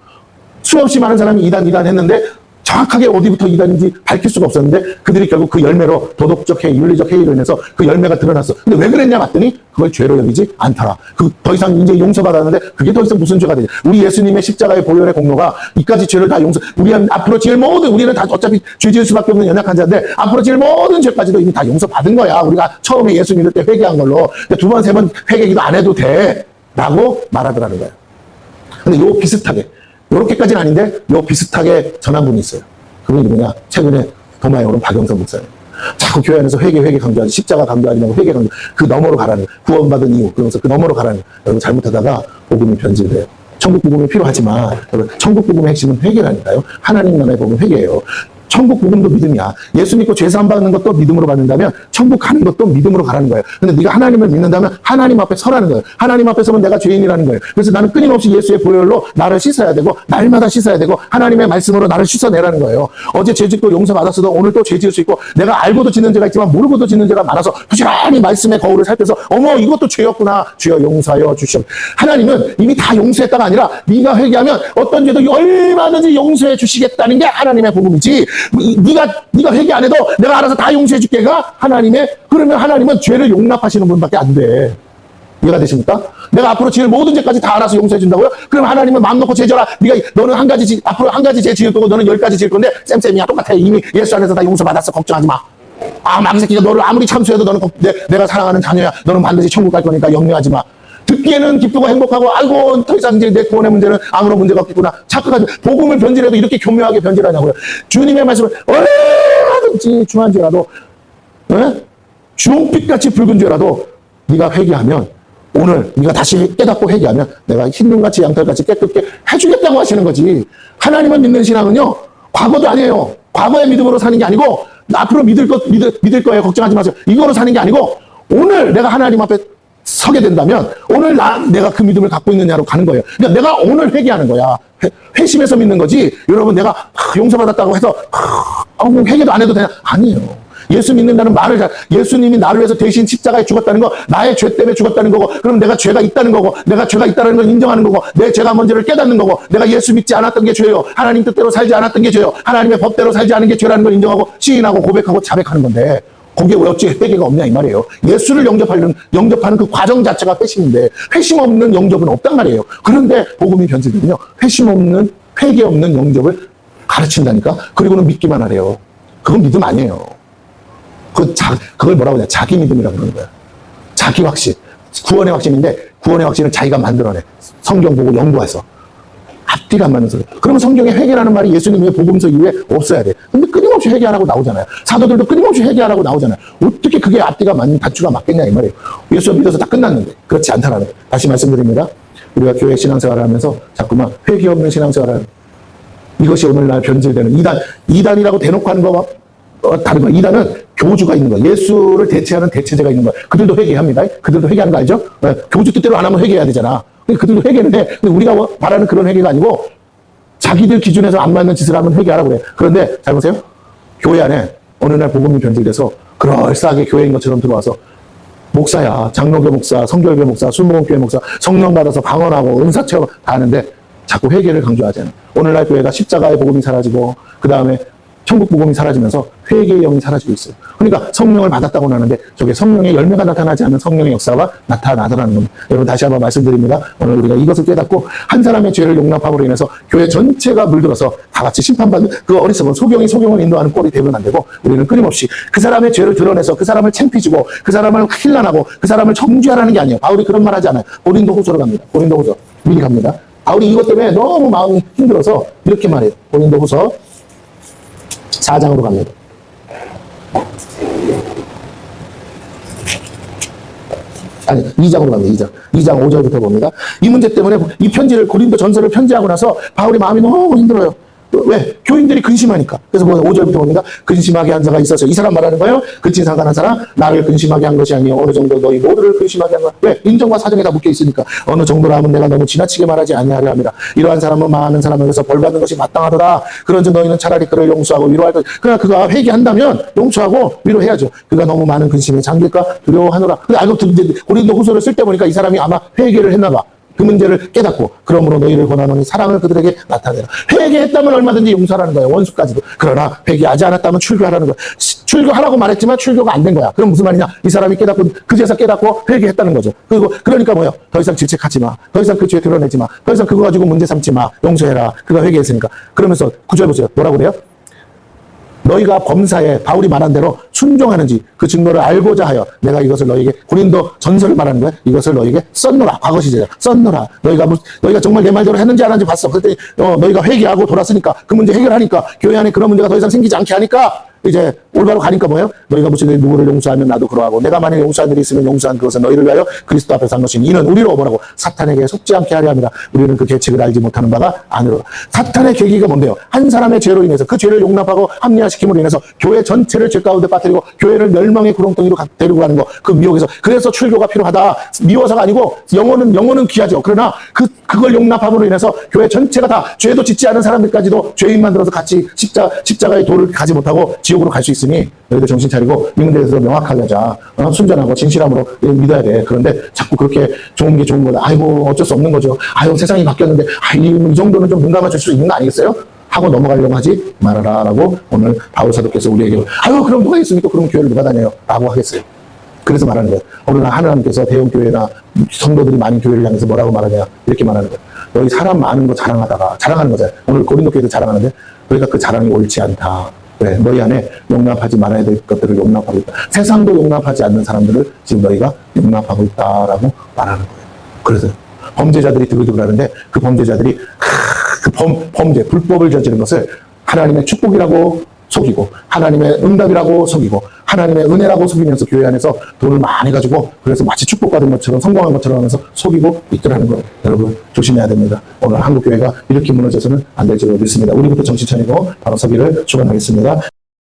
수없이 많은 사람이 이단 했는데 정확하게 어디부터 이단인지 밝힐 수가 없었는데 그들이 결국 그 열매로 도덕적 회의, 윤리적 회의로 인해서 그 열매가 드러났어. 근데 왜 그랬냐 봤더니 그걸 죄로 여기지 않더라. 더 이상 이제 용서받았는데 그게 더 이상 무슨 죄가 되지? 우리 예수님의 십자가의 보혈의 공로가 이까지 죄를 다 우리는 앞으로 지을 모든, 우리는 다 어차피 죄 지을 수밖에 없는 연약한 자인데 앞으로 지을 모든 죄까지도 이미 다 용서받은 거야. 우리가 처음에 예수 믿을 때 회개한 걸로. 두 번, 세 번 회개기도 안 해도 돼. 라고 말하더라는 거예요. 근데 요 비슷하게, 요렇게까지는 아닌데 요 비슷하게 전한 분이 있어요. 그분이 뭐냐? 최근에 도마에 오른 박영선 목사님. 자꾸 교회 안에서 회개 강조하지, 십자가 강조하지 말고 회개 강조. 그 너머로 가라는 거예요. 구원받은 이유. 그러면서 그 너머로 가라는 거예요. 여러분 잘못하다가 복음이 변질돼요. 천국 복음이 필요하지만 여러분 천국 복음의 핵심은 회개라니까요. 하나님 나라의 복음은 회개예요. 천국 복음도 믿음이야. 예수 믿고 죄 사함 받는 것도 믿음으로 받는다면 천국 가는 것도 믿음으로 가라는 거예요. 근데 네가 하나님을 믿는다면 하나님 앞에 서라는 거예요. 하나님 앞에 서면 내가 죄인이라는 거예요. 그래서 나는 끊임없이 예수의 보혈로 나를 씻어야 되고 날마다 씻어야 되고 하나님의 말씀으로 나를 씻어내라는 거예요. 어제 죄 짓고 용서받았어도 오늘 또 죄 지을 수 있고 내가 알고도 짓는 죄가 있지만 모르고도 짓는 죄가 많아서 부지런히 말씀의 거울을 살펴서 어머 이것도 죄였구나. 주여 용서하여 주시옵. 하나님은 이미 다 용서했다가 아니라 네가 회개하면 어떤 죄도 얼마든지 용서해 주시겠다는 게 하나님의 복음이지. 네가 회개 안 해도 내가 알아서 다 용서해 줄게가 그러면 하나님은 죄를 용납하시는 분밖에 안 돼. 이해가 되십니까? 내가 앞으로 지을 모든 죄까지 다 알아서 용서해 준다고요? 그럼 하나님은 마음 놓고 죄 져라. 너는 앞으로 한 가지 죄 지을 거고 너는 10가지 지을 건데 쌤이야 똑같아. 이미 예수 안에서 다 용서받았어. 걱정하지 마. 망새끼가 너를 아무리 참수해도 너는 내가 사랑하는 자녀야. 너는 반드시 천국 갈 거니까 염려하지 마. 듣기에는 기쁘고 행복하고 아이고 더 이상 이제 내 구원의 문제는 아무런 문제가 없겠구나 착각하지. 복음을 변질해도 이렇게 교묘하게 변질하냐고요. 주님의 말씀을 얼마든지 중한 죄라도 주홍빛같이 붉은 죄라도 네가 회개하면 오늘 네가 다시 깨닫고 회개하면 내가 흰눈같이 양털같이 깨끗게 해주겠다고 하시는 거지. 하나님을 믿는 신앙은요 과거도 아니에요. 과거의 믿음으로 사는 게 아니고 앞으로 믿을 거예요. 걱정하지 마세요. 이거로 사는 게 아니고 오늘 내가 하나님 앞에 서게 된다면 오늘 내가 그 믿음을 갖고 있느냐로 가는 거예요. 그러니까 내가 오늘 회개하는 거야. 회심해서 믿는 거지. 여러분 내가 용서받았다고 해서 회개도 안 해도 되냐? 아니에요. 예수 믿는다는 말을 예수님이 나를 위해서 대신 십자가에 죽었다는 거, 나의 죄 때문에 죽었다는 거고, 그럼 내가 죄가 있다는 거고, 내가 죄가 있다는 걸 인정하는 거고, 내 죄가 뭔지를 깨닫는 거고, 내가 예수 믿지 않았던 게 죄요, 하나님 뜻대로 살지 않았던 게 죄요, 하나님의 법대로 살지 않은 게 죄라는 걸 인정하고 시인하고 고백하고 자백하는 건데, 거기에 왜 어찌 회개가 없냐 이 말이에요. 예수를 영접하는 그 과정 자체가 회심인데, 회심 없는 영접은 없단 말이에요. 그런데 복음이 변질되면요, 회심 없는, 회개 없는 영접을 가르친다니까. 그리고는 믿기만 하래요. 그건 믿음 아니에요. 그걸 뭐라고 하냐, 자기 믿음이라고 그러는 거야. 자기 확신. 구원의 확신인데, 구원의 확신을 자기가 만들어내. 성경 보고 연구해서. 앞뒤가 안 맞는 소리. 그러면 성경에 회개라는 말이 예수님의 복음서 이후에 없어야 돼. 근데 끊임없이 회개하라고 나오잖아요. 사도들도 끊임없이 회개하라고 나오잖아요. 어떻게 그게 앞뒤가 맞는 단추가 맞겠냐 이 말이에요. 예수 믿어서 다 끝났는데 그렇지 않다라는 거예요. 다시 말씀드립니다. 우리가 교회 신앙생활을 하면서 자꾸만 회개 없는 신앙생활을 하는, 이것이 오늘날 변질되는 이단이라고 대놓고 하는 거와 다른 거야. 이단은 교주가 있는 거야. 예수를 대체하는 대체제가 있는 거야. 그들도 회개합니다. 그들도 회개하는 거 알죠? 교주 뜻대로 안 하면 회개해야 되잖아. 그들도 회개는 해. 근데 우리가 말하는 그런 회개가 아니고 자기들 기준에서 안 맞는 짓을 하면 회개하라고 그래. 그런데 잘 보세요. 교회 안에 어느 날 복음이 변질돼서 그럴싸하게 교회인 것처럼 들어와서 목사야, 장로교 목사, 성결교 목사, 순복음교회 목사, 성령 받아서 방언하고 은사 체험 다 하는데 자꾸 회개를 강조하잖아요. 오늘날 교회가 십자가의 복음이 사라지고 그 다음에 천국 복음이 사라지면서 회개의 영이 사라지고 있어요. 그러니까 성령을 받았다고 하는데 저게 성령의 열매가 나타나지 않는 성령의 역사가 나타나더라는 겁니다. 여러분 다시 한번 말씀드립니다. 오늘 우리가 이것을 깨닫고 한 사람의 죄를 용납함으로 인해서 교회 전체가 물들어서 다 같이 심판받는 그 어리석은 소경이 소경을 인도하는 꼴이 되면 안 되고, 우리는 끊임없이 그 사람의 죄를 드러내서 그 사람을 창피주고 그 사람을 힐난하고 그 사람을 정죄하라는 게 아니에요. 바울이 그런 말 하지 않아요. 고린도 후서로 갑니다. 고린도 후서 미리 갑니다. 바울이 이것 때문에 너무 마음이 힘들어서 이렇게 말해요. 고린도 후서 4장으로 갑니다. 아니, 2장으로 갑니다. 2장 5절부터 봅니다. 이 문제 때문에 이 편지를, 고린도 전서를 편지하고 나서 바울이 마음이 너무 힘들어요. 왜? 교인들이 근심하니까. 그래서 5절부터 봅니다. 근심하게 한 자가 있어서, 이 사람 말하는 거예요. 근친상간한 사람, 나를 근심하게 한 것이 아니요 어느 정도 너희 모두를 근심하게 한 거야. 왜? 인정과 사정에 다 묶여 있으니까. 어느 정도라 하면 내가 너무 지나치게 말하지 아니하려 함이라. 이러한 사람은 많은 사람에게서 벌받는 것이 마땅하더라. 그런즉 너희는 차라리 그를 용서하고 위로할 것. 그러나 그가 회개한다면 용서하고 위로해야죠. 그가 너무 많은 근심에 잠길까 두려워하노라. 근데 알고 고린도 후서를 쓸 때 보니까 이 사람이 아마 회개를 했나 봐. 그 문제를 깨닫고, 그러므로 너희를 권하노니 사랑을 그들에게 나타내라. 회개했다면 얼마든지 용서하라는 거예요. 원수까지도. 그러나 회개하지 않았다면 출교하라는 거야. 출교하라고 말했지만 출교가 안 된 거야. 그럼 무슨 말이냐? 이 사람이 깨닫고, 그제서 깨닫고 회개했다는 거죠. 그러니까 뭐예요? 더 이상 질책하지 마. 더 이상 그 죄 드러내지 마. 더 이상 그거 가지고 문제 삼지 마. 용서해라. 그가 회개했으니까. 그러면서 9절 보세요. 뭐라고 그래요? 너희가 범사에 바울이 말한 대로 순종하는지 그 증거를 알고자 하여 내가 이것을 너희에게, 고린도 전서를 말하는 거야. 이것을 너희에게 썼노라. 과거 시제야. 썼노라. 너희가 정말 내 말대로 했는지 안 했는지 봤어. 그랬더니 너희가 회개하고 돌았으니까 그 문제 해결하니까, 교회 안에 그런 문제가 더 이상 생기지 않게 하니까 이제 올바로 가니까 뭐예요? 너희가 무슨 누구를 용서하면 나도 그러하고, 내가 만약에 용서한 일이 있으면 용서한 그것은 너희를 위하여 그리스도 앞에서 한 것이니 이는 우리로 뭐라고? 사탄에게 속지 않게 하려 합니다. 우리는 그 계책을 알지 못하는 바가 아니로라. 사탄의 계기가 뭔데요? 한 사람의 죄로 인해서, 그 죄를 용납하고 합리화시킴으로 인해서 교회 전체를 죄 가운데 빠뜨리고 교회를 멸망의 구렁텅이로 데리고 가는 거, 그 미혹에서. 그래서 출교가 필요하다. 미워서가 아니고 영혼은 귀하죠. 그러나 그걸 용납함으로 인해서 교회 전체가 다, 죄도 짓지 않은 사람들까지도 죄인 만들어서 같이 십자가의 도를 가지 못하고 지옥으로 갈 수 있으니 너희들 정신 차리고 이 문제에 대해서 명확하게 하자. 순전하고 진실함으로 믿어야 돼. 그런데 자꾸 그렇게 좋은 게 좋은 거다. 아이고 어쩔 수 없는 거죠. 아유 세상이 바뀌었는데 이 정도는 좀 눈 감아줄 수 있는 거 아니겠어요? 하고 넘어가려고 하지 말아라 라고 오늘 바울 사도께서 우리에게, 아유 그럼 누가 있습니까? 그럼 교회를 누가 다녀요? 라고 하겠어요. 그래서 말하는 거예요. 어느 날 하나님께서 대형교회나 성도들이 많은 교회를 향해서 뭐라고 말하냐, 이렇게 말하는 거예요. 너희 사람 많은 거 자랑하는 거잖아요. 오늘 고린도 교회도 자랑하는데 너희가 그 자랑이 옳지 않다. 왜? 너희 안에 용납하지 말아야 될 것들을 용납하고 있다. 세상도 용납하지 않는 사람들을 지금 너희가 용납하고 있다라고 말하는 거예요. 그래서 범죄자들이 두글두글하는데 그 범죄자들이 범죄, 불법을 저지른 것을 하나님의 축복이라고 속이고, 하나님의 응답이라고 속이고, 하나님의 은혜라고 속이면서 교회 안에서 돈을 많이 가지고, 그래서 마치 축복받은 것처럼 성공한 것처럼 하면서 속이고 있더라는 거예요. 여러분 조심해야 됩니다. 오늘 한국 교회가 이렇게 무너져서는 안 될 줄 믿습니다. 우리부터 정신 차리고 바로 서기를 축원하겠습니다.